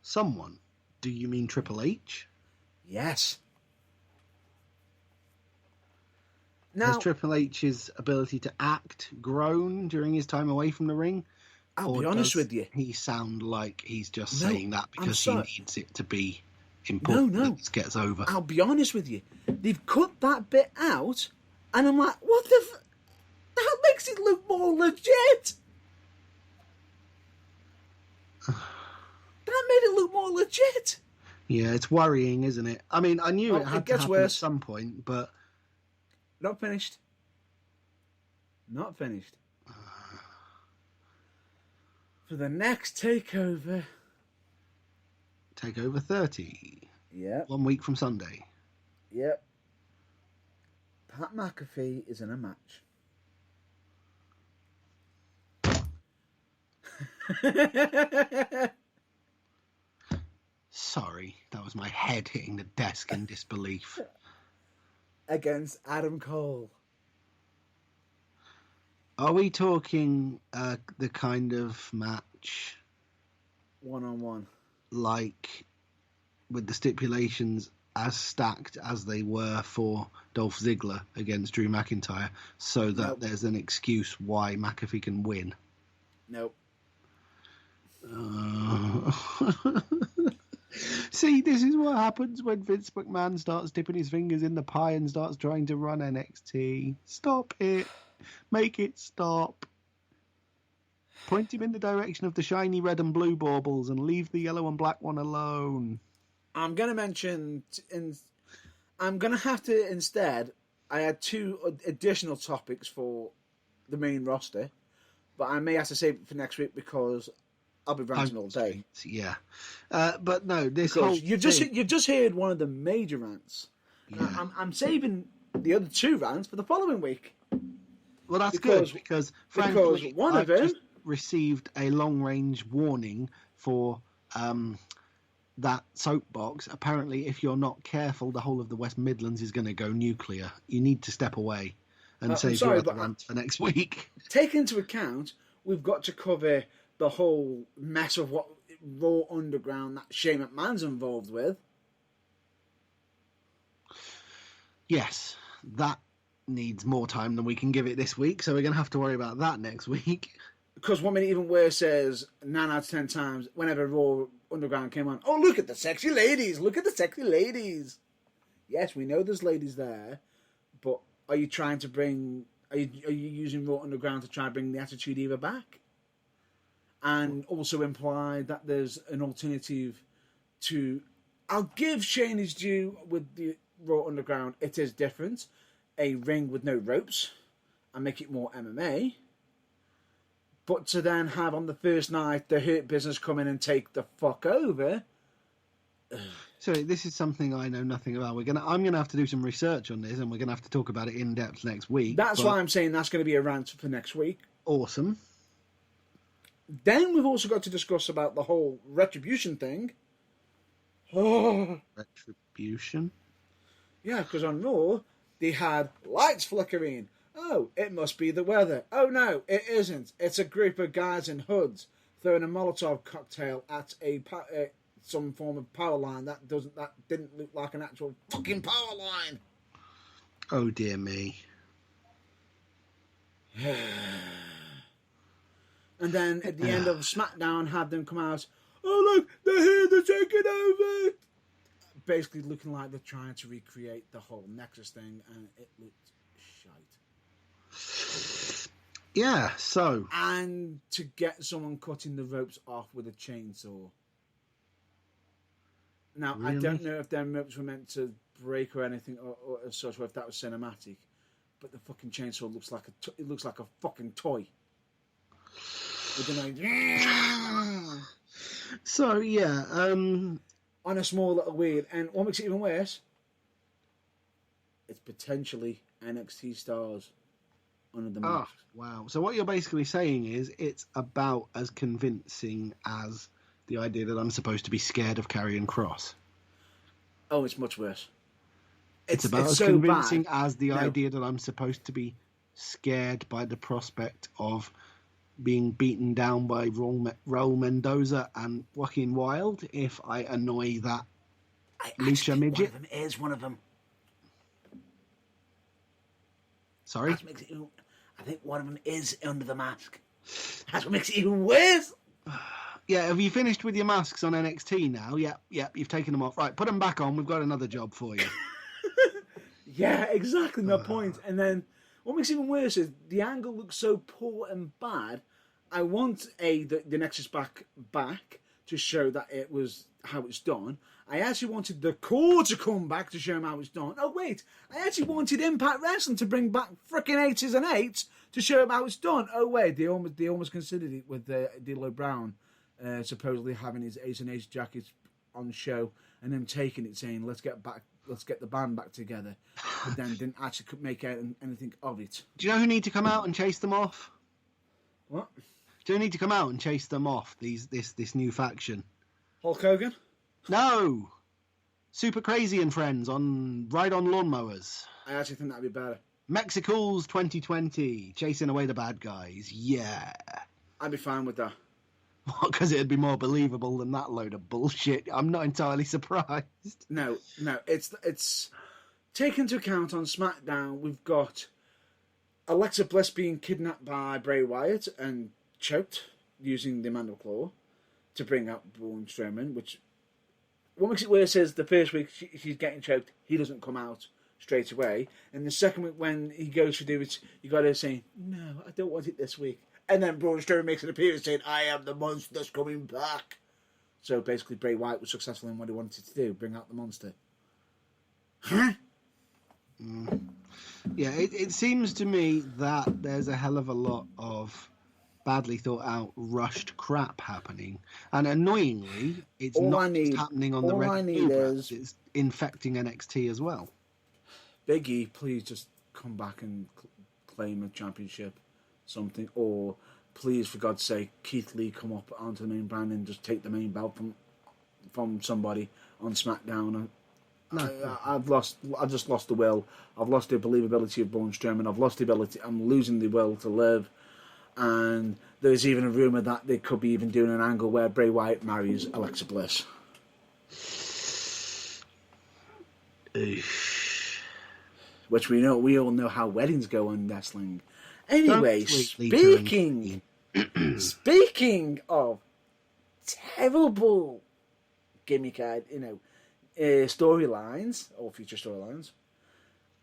Someone? Do you mean Triple H? Yes. Now, has Triple H's ability to act grown during his time away from the ring? I'll be honest with you. He sound like he's just saying that because he needs it to be important that this gets over. I'll be honest with you. They've cut that bit out, and I'm like, what the that makes it look more legit. That made it look more legit. Yeah, it's worrying, isn't it? I mean, I knew it had to happen worse. At some point, but... Not finished. For the next takeover. Takeover 30. Yeah. 1 week from Sunday. Yep. Pat McAfee is in a match. Sorry, that was my head hitting the desk in disbelief. Against Adam Cole. Are we talking the kind of match... 1-on-1. Like, with the stipulations as stacked as they were for Dolph Ziggler against Drew McIntyre, so that there's an excuse why McAfee can win? Nope. See, this is what happens when Vince McMahon starts dipping his fingers in the pie and starts trying to run NXT. Stop it. Make it stop. Point him in the direction of the shiny red and blue baubles and leave the yellow and black one alone. I'm going to mention... I'm going to have to, instead... I had 2 additional topics for the main roster, but I may have to save it for next week because I'll be ranting all day. Yeah, but no, this Because whole you've just heard one of the major rants. Yeah. I'm saving the other 2 rants for the following week. Well, that's good because frankly, one I've of them just received a long-range warning for that soapbox. Apparently, if you're not careful, the whole of the West Midlands is going to go nuclear. You need to step away and save your other rants for next week. Take into account, we've got to cover the whole mess of what Raw Underground that Shane McMahon's involved with. Yes, that needs more time than we can give it this week, so we're going to have to worry about that next week. Because what made it even worse is 9 out of 10 times, whenever Raw Underground came on, oh, look at the sexy ladies, look at the sexy ladies. Yes, we know there's ladies there, but are you trying to bring, are you using Raw Underground to try and bring the Attitude Era back? And also imply that there's an alternative to, I'll give Shane his due with the Raw Underground, it is different. A ring with no ropes and make it more MMA. But to then have on the first night the Hurt Business come in and take the fuck over. So this is something I know nothing about. I'm gonna have to do some research on this, and we're gonna have to talk about it in depth next week. That's why I'm saying that's going to be a rant for next week. Awesome. Then we've also got to discuss about the whole retribution thing. Oh. Retribution? Yeah, because on Raw, they had lights flickering. Oh, it must be the weather. Oh no, it isn't. It's a group of guys in hoods throwing a Molotov cocktail at some form of power line that didn't look like an actual fucking power line. Oh dear me. And then at the end of SmackDown, had them come out. Oh look, they're here. They're taking over. Basically, looking like they're trying to recreate the whole Nexus thing, and it looked shite. Yeah, so. And to get someone cutting the ropes off with a chainsaw. Now, really? I don't know if their ropes were meant to break or anything, or as such, or if that was cinematic. But the fucking chainsaw looks like it looks like a fucking toy. So yeah, on a small little weird, and what makes it even worse, it's potentially NXT stars under the mask. Oh, wow. So what you're basically saying is it's about as convincing as the idea that I'm supposed to be scared of Karrion Kross. Oh, it's much worse. It's about as so convincing as the idea that I'm supposed to be scared by the prospect of being beaten down by Raul Mendoza and Joaquin Wilde if I annoy that Lucha midget. One of them is one of them. Sorry? I think one of them is under the mask. That's what makes it even worse. Yeah, have you finished with your masks on NXT now? Yep, you've taken them off. Right, put them back on. We've got another job for you. Yeah, exactly my point. And then what makes it even worse is the angle looks so poor and bad. I want the Nexus back to show that it was how it's done. I actually wanted the core to come back to show them how it's done. Oh wait, I actually wanted Impact Wrestling to bring back freaking 80s and 8s to show them how it's done. Oh wait, they almost considered it with D'Lo Brown supposedly having his 8s and 8s jackets on show and them taking it saying let's get the band back together, but then didn't actually make out anything of it. Do you know who need to come out and chase them off? What? Do you need to come out and chase them off? This new faction. Hulk Hogan? No. Super Crazy and Friends ride on lawnmowers. I actually think that'd be better. Mexicals 2020, chasing away the bad guys. Yeah. I'd be fine with that. Because it'd be more believable than that load of bullshit. I'm not entirely surprised. No. It's take into account on SmackDown we've got Alexa Bliss being kidnapped by Bray Wyatt and choked using the Mandible Claw to bring out Braun Strowman, which what makes it worse is the first week she's getting choked, he doesn't come out straight away, and the second week when he goes to do it, you got her saying, no, I don't want it this week, and then Braun Strowman makes an appearance saying, I am the monster that's coming back. So basically Bray Wyatt was successful in what he wanted to do, bring out the monster. Huh? Yeah, it seems to me that there's a hell of a lot of badly thought out, rushed crap happening. And annoyingly, it's not just happening on the Red Bull brands, it's infecting NXT as well. Big E, please just come back and claim a championship, something. Or please, for God's sake, Keith Lee come up onto the main brand and just take the main belt from somebody on SmackDown. I've just lost the will. I've lost the believability of Braun Strowman. I've lost the ability. I'm losing the will to live. And there's even a rumor that they could be even doing an angle where Bray Wyatt marries Alexa Bliss. Which we all know how weddings go in wrestling. Anyway, speaking of terrible gimmick, storylines or future storylines,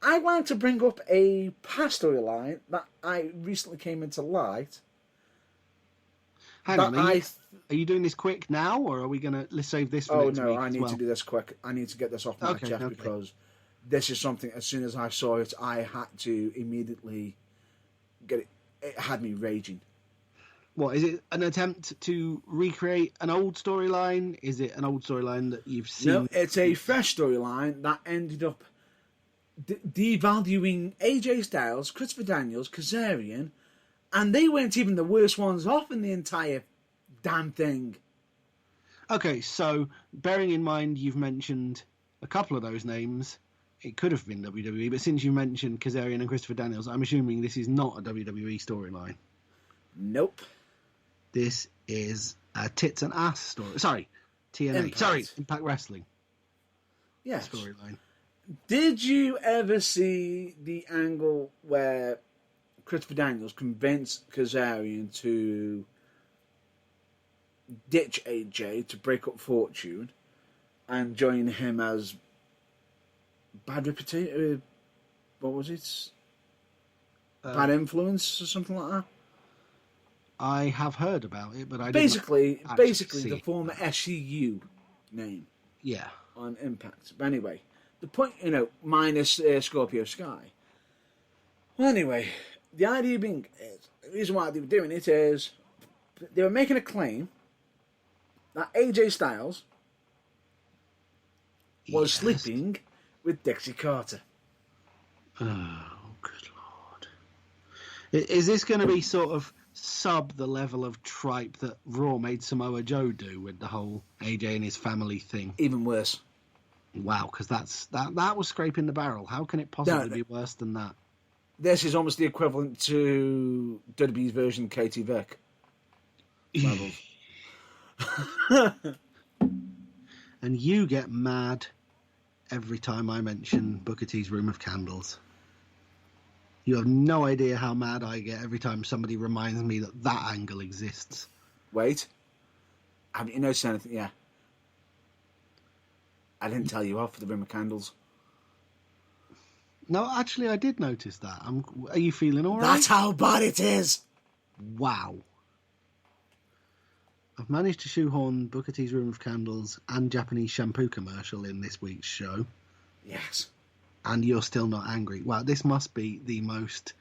I want to bring up a past storyline that I recently came into light. Hang on, are you doing this quick now, or are we let's save this for next week? Oh no, I need to do this quick. I need to get this off my chest because this is something, as soon as I saw it, I had to immediately get it. It had me raging. What, is it an attempt to recreate an old storyline? Is it an old storyline that you've seen? No, it's a fresh storyline that ended up devaluing AJ Styles, Christopher Daniels, Kazarian, and they weren't even the worst ones off in the entire damn thing. Okay, so bearing in mind you've mentioned a couple of those names, it could have been WWE, but since you mentioned Kazarian and Christopher Daniels, I'm assuming this is not a WWE storyline. Nope. This is a tits and ass story. Sorry, TNA. Impact Wrestling. Yes. Storyline. Did you ever see the angle where Christopher Daniels convinced Kazarian to ditch AJ to break up Fortune and join him as bad reputation? What was it? Bad influence or something like that? I have heard about it, but I basically the former SCU name. Yeah. On Impact. But anyway, the point, minus Scorpio Sky. Well, anyway, the idea being, the reason why they were doing it is they were making a claim that AJ Styles was sleeping with Dixie Carter. Oh, good Lord. Is this going to be sort of sub the level of tripe that Raw made Samoa Joe do with the whole AJ and his family thing? Even worse. Wow, because that was scraping the barrel. How can it possibly be worse than that? This is almost the equivalent to WWE's version of Katie Vick. And you get mad every time I mention Booker T's Room of Candles. You have no idea how mad I get every time somebody reminds me that angle exists. Wait. Have you noticed anything? Yeah. I didn't tell you off for the Room of Candles. No, actually, I did notice that. Are you feeling all right? That's how bad it is. Wow. I've managed to shoehorn Booker T's Room of Candles and Japanese shampoo commercial in this week's show. Yes. And you're still not angry. Wow, this must be the most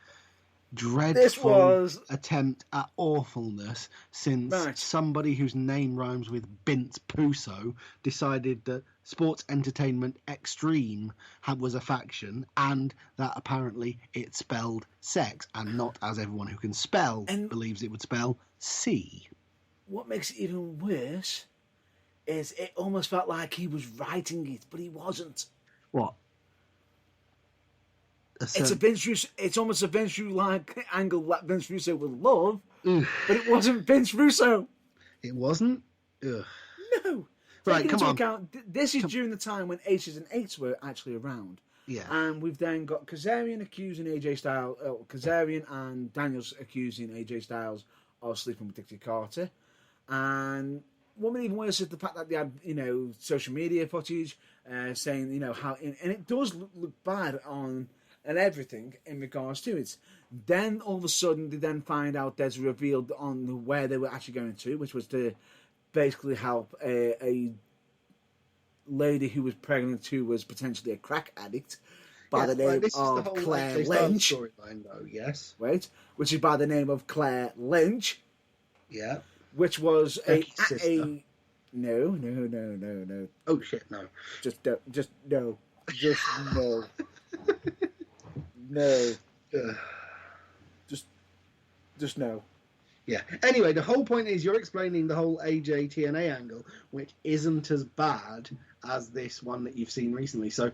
dreadful attempt at awfulness since somebody whose name rhymes with Vince Puso decided that Sports Entertainment Extreme was a faction and that apparently it spelled sex and not as everyone who can spell believes it would spell C. What makes it even worse is it almost felt like he was writing it, but he wasn't. What? It's a Vince Russo. It's almost a Vince Russo-like angle that Vince Russo would love, but it wasn't Vince Russo. It wasn't. Ugh. No. Right, come on. Account, this is during the time when Aces and Eights were actually around. Yeah. And we've then got Kazarian accusing AJ Styles, Kazarian and Daniels accusing AJ Styles of sleeping with Dixie Carter, and what made even worse is the fact that they had, social media footage saying, how, and it does look bad on. And everything in regards to it. Then all of a sudden they then find out there's revealed on where they were actually going to, which was to basically help a lady who was pregnant who was potentially a crack addict by the name of Claire Lynch. Storyline, though, yes. Right, which is by the name of Claire Lynch. Yeah. which was Becky's sister. No. Oh shit! No. Just no. No. Ugh. Just no. Yeah. Anyway, the whole point is you're explaining the whole AJ TNA angle, which isn't as bad as this one that you've seen recently. So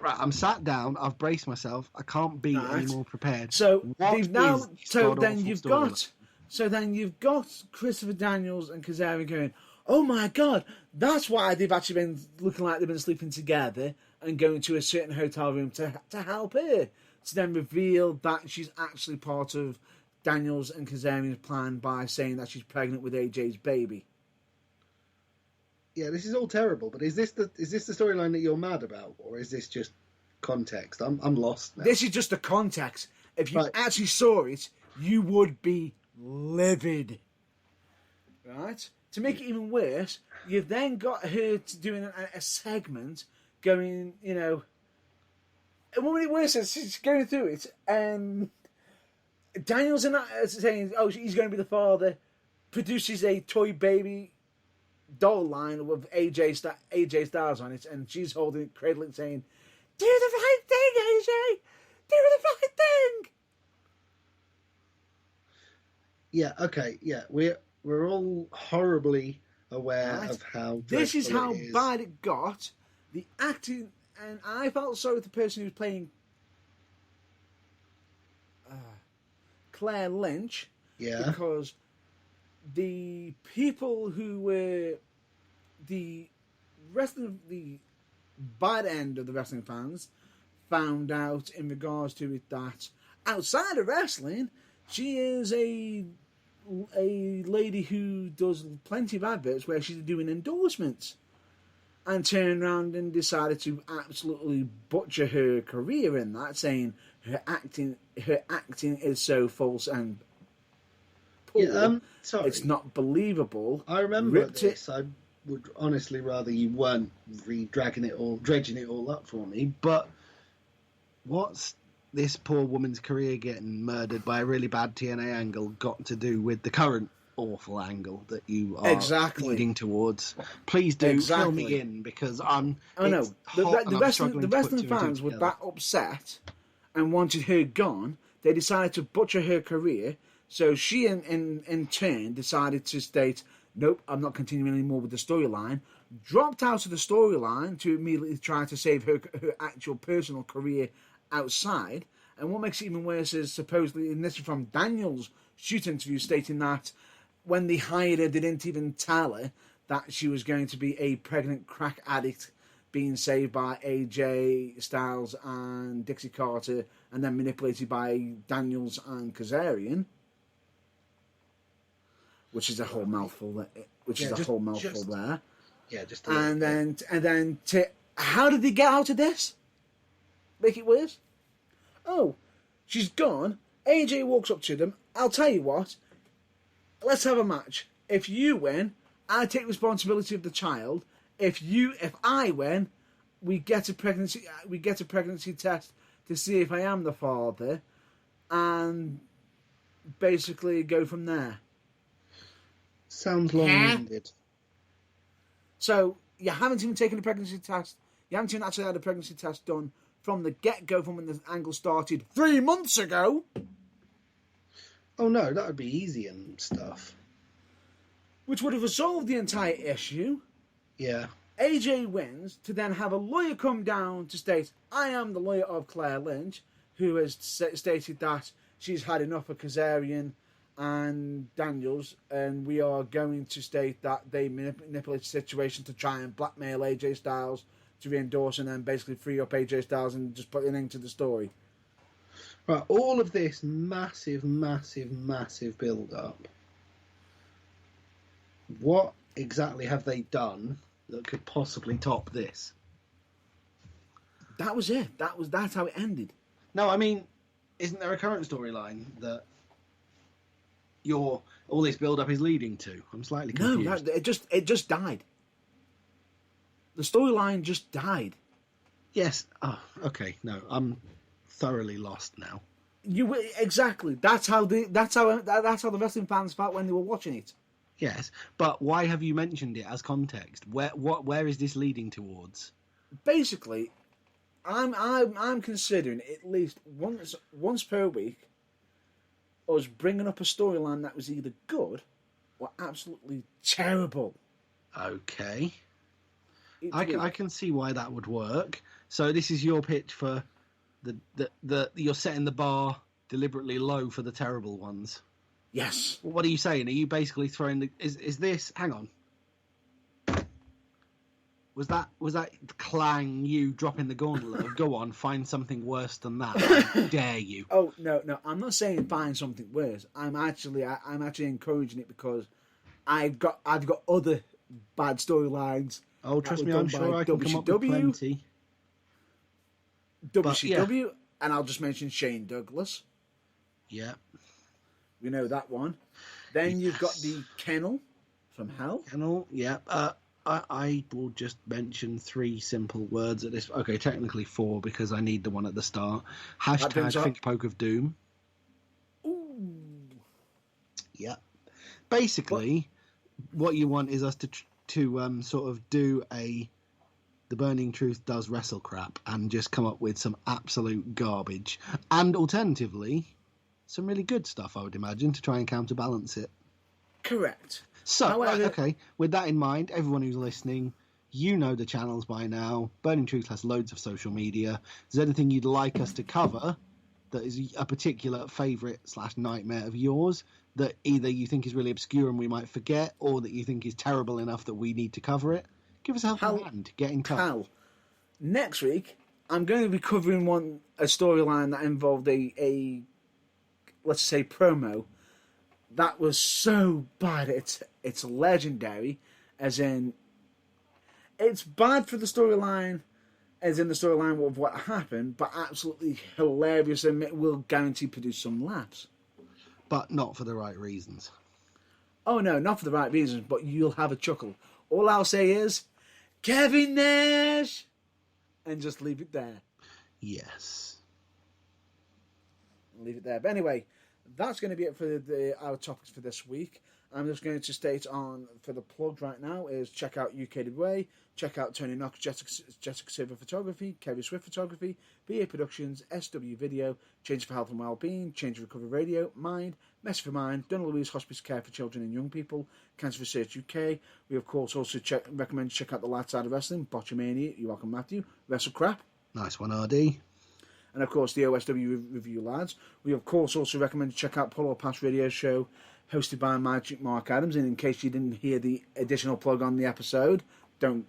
right, I'm sat down. I've braced myself. I can't be any more prepared. So what they've now. is this So god-awful then you've story? got. So then you've got Christopher Daniels and Kazarian going, oh my God, that's why they've actually been looking like they've been sleeping together and going to a certain hotel room to help her. To then reveal that she's actually part of Daniels and Kazarian's plan by saying that she's pregnant with AJ's baby. Yeah, this is all terrible. But is this the storyline that you're mad about, or is this just context? I'm lost now. This is just the context. If you actually saw it, you would be livid. Right? To make it even worse, you've then got her doing a segment going, you know... And what made it worse is she's going through it, and Daniel's saying, oh, he's going to be the father, produces a toy baby doll line with AJ Styles on it, and she's holding it, cradling, saying, do the right thing, AJ! Do the right thing! Yeah, okay, yeah. We're all horribly aware of how this is how it is. bad it got. The acting, and I felt sorry with the person who's playing Claire Lynch. Yeah. Because the people who were the bad end of the wrestling fans found out in regards to it that outside of wrestling, she is a lady who does plenty of adverts where she's doing endorsements, and turned around and decided to absolutely butcher her career in that, saying her acting is so false and poor. Yeah, sorry. It's not believable. I remember this. I would honestly rather you weren't dredging it all up for me. But what's this poor woman's career getting murdered by a really bad TNA angle got to do with the current awful angle that you are leading towards? Please do fill me in, because I'm. I know the wrestling fans were that upset and wanted her gone. They decided to butcher her career. So she, in turn, decided to state, nope, I'm not continuing anymore with the storyline. Dropped out of the storyline to immediately try to save her actual personal career outside. And what makes it even worse is supposedly, and this is from Daniel's shoot interview, stating that when they hired her, they didn't even tell her that she was going to be a pregnant crack addict being saved by AJ Styles and Dixie Carter and then manipulated by Daniels and Kazarian. Which is a whole mouthful. There. Yeah, just. And then how did they get out of this? Make it worse. Oh, she's gone. AJ walks up to them. I'll tell you what. Let's have a match. If you win, I take responsibility of the child. If I win, we get a pregnancy test to see if I am the father, and basically go from there. Sounds long-winded. So you haven't even taken a pregnancy test. You haven't even actually had a pregnancy test done from the get-go, from when the angle started 3 months ago. Oh no, that would be easy and stuff. Which would have resolved the entire issue. Yeah. AJ wins to then have a lawyer come down to state, I am the lawyer of Claire Lynch, who has stated that she's had enough of Kazarian and Daniels, and we are going to state that they manipulate the situation to try and blackmail AJ Styles to re-endorse and then basically free up AJ Styles and just put an end to the story. Right, all of this massive build-up. What exactly have they done that could possibly top this? That was it. That's how it ended. No, I mean, isn't there a current storyline that all this build-up is leading to? I'm slightly confused. No, it just died. The storyline just died. Yes. Oh, okay. No, I'm thoroughly lost now. Exactly. That's how the wrestling fans felt when they were watching it. Yes, but why have you mentioned it as context? Where is this leading towards? Basically, I'm considering at least once per week us bringing up a storyline that was either good or absolutely terrible. Okay. I can see why that would work. So this is your pitch for the you're setting the bar deliberately low for the terrible ones. Yes. Well, what are you saying? Are you basically throwing the is this hang on. Was that clang you dropping the gauntlet of go on, find something worse than that? I dare you. Oh no, I'm not saying find something worse. I'm actually encouraging it because I've got other bad storylines. Oh, trust me, I'm sure I can come up with plenty. WCW, and I'll just mention Shane Douglas. Yeah. We know that one. Then you've got the Kennel from Hell. Kennel, yeah. I will just mention 3 simple words at this. Okay, technically 4 because I need the one at the start. Hashtag Think Poke of Doom. Ooh. Yeah. Basically, what you want is us to sort of do The Burning Truth Does Wrestle crap and just come up with some absolute garbage. And alternatively, some really good stuff, I would imagine, to try and counterbalance it. Correct. So, however, okay, with that in mind, everyone who's listening, you know the channels by now. Burning Truth has loads of social media. Is there anything you'd like us to cover that is a particular favourite / nightmare of yours that either you think is really obscure and we might forget, or that you think is terrible enough that we need to cover it? Give us a helping hand. Get in touch. Hal, next week, I'm going to be covering a storyline that involved a let's say promo that was so bad it's legendary, as in it's bad for the storyline, as in the storyline of what happened, but absolutely hilarious and it will guarantee produce some laughs. But not for the right reasons. Oh no, not for the right reasons, but you'll have a chuckle. All I'll say is, Kevin Nash! And just leave it there. Yes. Leave it there. But anyway, that's going to be it for our topics for this week. I'm just going to state on for the plug right now is check out UKWA, check out Tony Knox, Jessica Silver Photography, Kerry Swift Photography, BA Productions, SW Video, Change for Health and Wellbeing, Change Recovery Radio, Mind, Mess for Mind, Donna Louise Hospice Care for Children and Young People, Cancer Research UK. We of course also recommend you check out The Light Side of Wrestling, Botchamania, You're Welcome Matthew, Wrestle Crap. Nice one, RD. And of course the OSW Review Lads. We of course also recommend you check out Pull or Pass Radio Show, hosted by Magic Mark Adams. And in case you didn't hear the additional plug on the episode, don't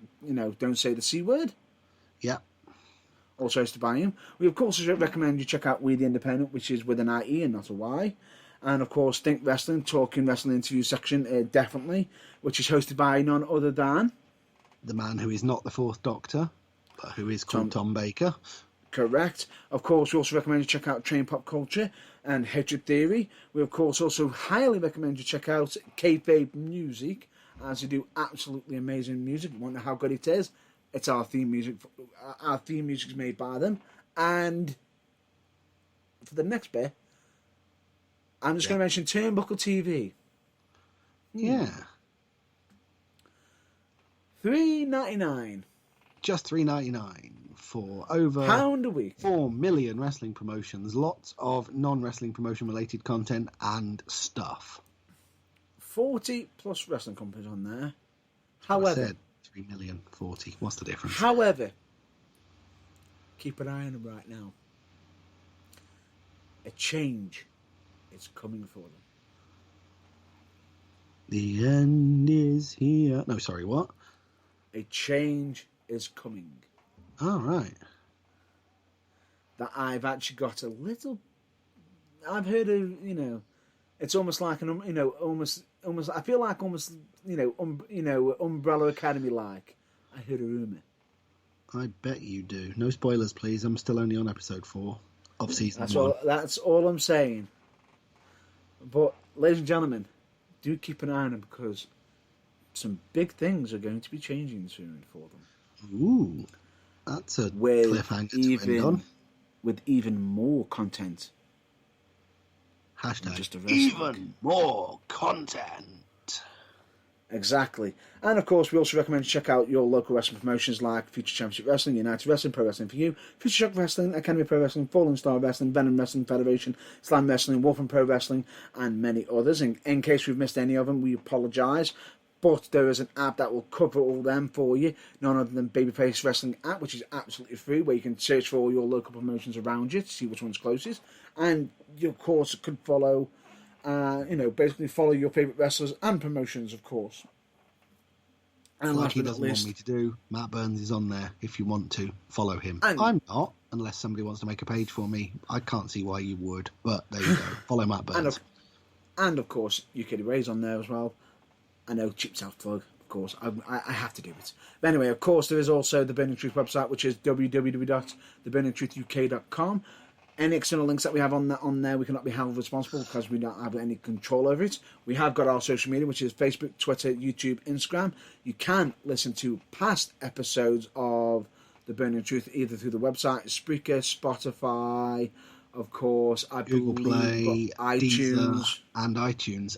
say the C word. Yeah. Also hosted by him. We of course recommend you check out We the Independent, which is with an IE and not a Y. And of course Think Wrestling, Talking Wrestling Interview section, definitely, which is hosted by none other than the man who is not the Fourth Doctor, but who is called Tom Baker. Correct. Of course, we also recommend you check out Train Pop Culture and Hatred Theory. We, of course, also highly recommend you check out Kayfabe Music, as they do absolutely amazing music. You want to know how good it is? It's our theme music. Our theme music is made by them. And for the next bit, I'm just going to mention Turnbuckle TV. Yeah. $3.99. Just $3.99 for over £1 a week. 4 million wrestling promotions, lots of non-wrestling promotion related content and stuff. 40 plus wrestling companies on there. However, I said 3 million, 40. What's the difference? However, keep an eye on them right now. A change is coming for them. The end is here. No, sorry, what? A change is coming. Oh, right. That I've actually got a little. I've heard of, it's almost like almost. I feel like almost, Umbrella Academy like. I heard a rumor. I bet you do. No spoilers, please. I'm still only on episode 4 of season 1. That's all I'm saying. But, ladies and gentlemen, do keep an eye on them because some big things are going to be changing soon for them. Ooh, that's a cliffhanger to end on. With even more content Hashtag Just a wrestling. even more content. Exactly. And of course, we also recommend you check out your local wrestling promotions like Future Championship Wrestling, United Wrestling, Pro Wrestling for You, Future Shock Wrestling, Academy Pro Wrestling, Fallen Star Wrestling, Venom Wrestling Federation, Slam Wrestling, Wolf and Pro Wrestling, and many others. In case we've missed any of them, we apologise. But there is an app that will cover all them for you, none other than Babyface Wrestling app, which is absolutely free, where you can search for all your local promotions around you to see which one's closest. And you, of course, could follow, basically follow your favourite wrestlers and promotions, of course. And like he doesn't want me to do, Matt Burns is on there if you want to follow him. And I'm not, unless somebody wants to make a page for me. I can't see why you would, but there you go. Follow Matt Burns. And of course, UK Ray's on there as well. I know, cheap self-plug, of course. I have to do it. But anyway, of course, there is also the Burning Truth website, which is www.theburningtruthuk.com. Any external links that we have on there, we cannot be held responsible because we don't have any control over it. We have got our social media, which is Facebook, Twitter, YouTube, Instagram. You can listen to past episodes of The Burning Truth either through the website, Spreaker, Spotify, of course, Google Play, iTunes, Deezer, and iTunes.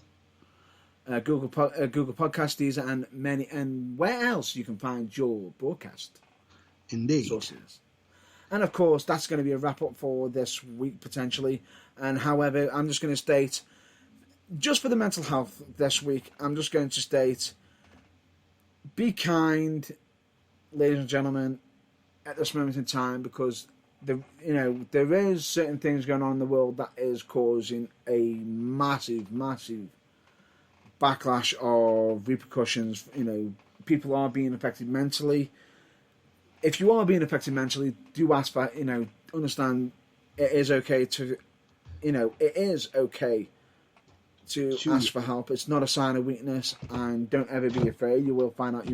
Google Podcast, Deezer, and where else you can find your broadcast. Indeed. Sources. And of course, that's going to be a wrap up for this week potentially. And however, I'm just going to state, just for the mental health this week, I'm just going to state, be kind, ladies and gentlemen, at this moment in time, because there is certain things going on in the world that is causing a massive, massive backlash of repercussions. People are being affected mentally. If you are being affected mentally, do ask for, understand it is okay to, ask for help. It's not a sign of weakness, and don't ever be afraid. You will find out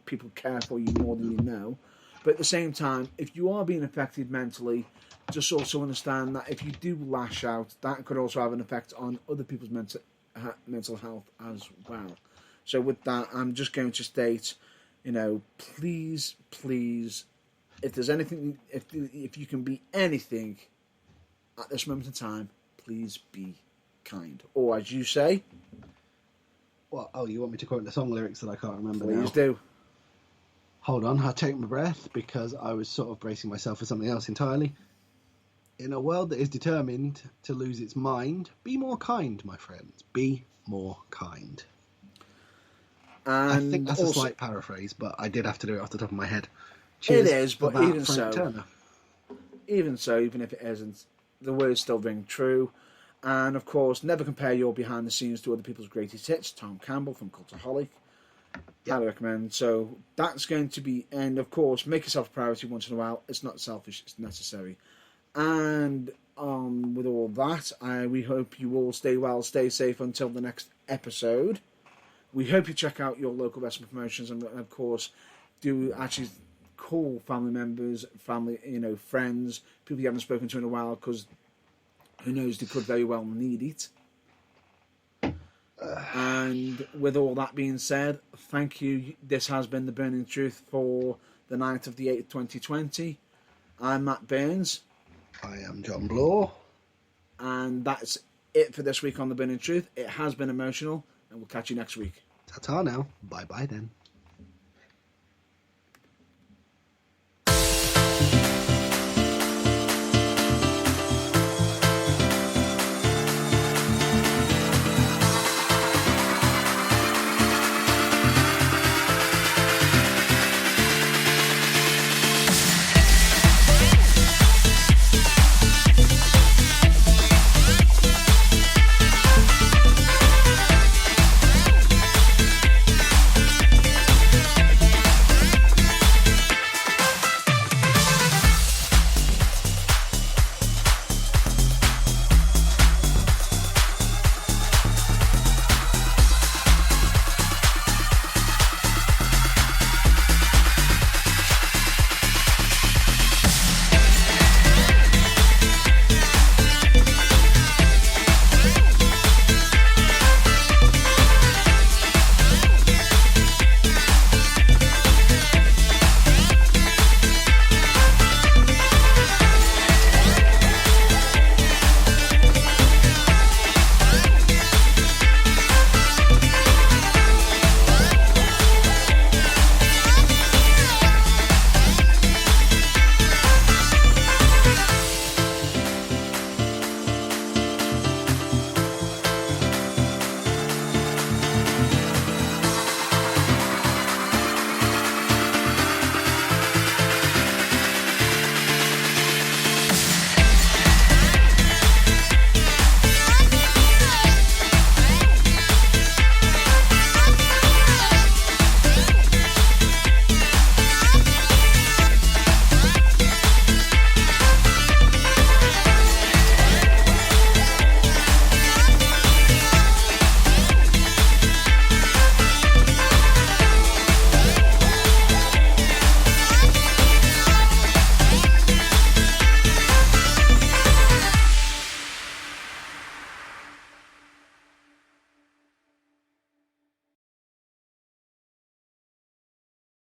people care for you more than you know. But at the same time, if you are being affected mentally, just also understand that if you do lash out, that could also have an effect on other people's mental health as well. So with that, I'm just going to state, please, if there's anything, if you can be anything at this moment in time, please be kind. Or as you say... What? Oh, you want me to quote the song lyrics that I can't remember now? Please do. Hold on, I'll take my breath because I was sort of bracing myself for something else entirely. In a world that is determined to lose its mind, be more kind, my friends. Be more kind. And I think that's also, a slight paraphrase, but I did have to do it off the top of my head. Cheers it is, but for that, even Frank so, Turner. even if it isn't, the words still ring true. And of course, never compare your behind the scenes to other people's greatest hits. Tom Campbell from Cultaholic. Yep. I recommend. So that's going to be, and of course, make yourself a priority once in a while. It's not selfish, it's necessary. And with all that, we hope you all stay well, stay safe until the next episode. We hope you check out your local wrestling promotions, and of course, do actually call family members, friends, people you haven't spoken to in a while, because who knows, they could very well need it. And with all that being said, thank you. This has been The Burning Truth for the night of the 8th, 2020. I'm Matt Burns. I am John Bloor. And that's it for this week on The Burning Truth. It has been emotional, and we'll catch you next week. Ta-ta now. Bye-bye then.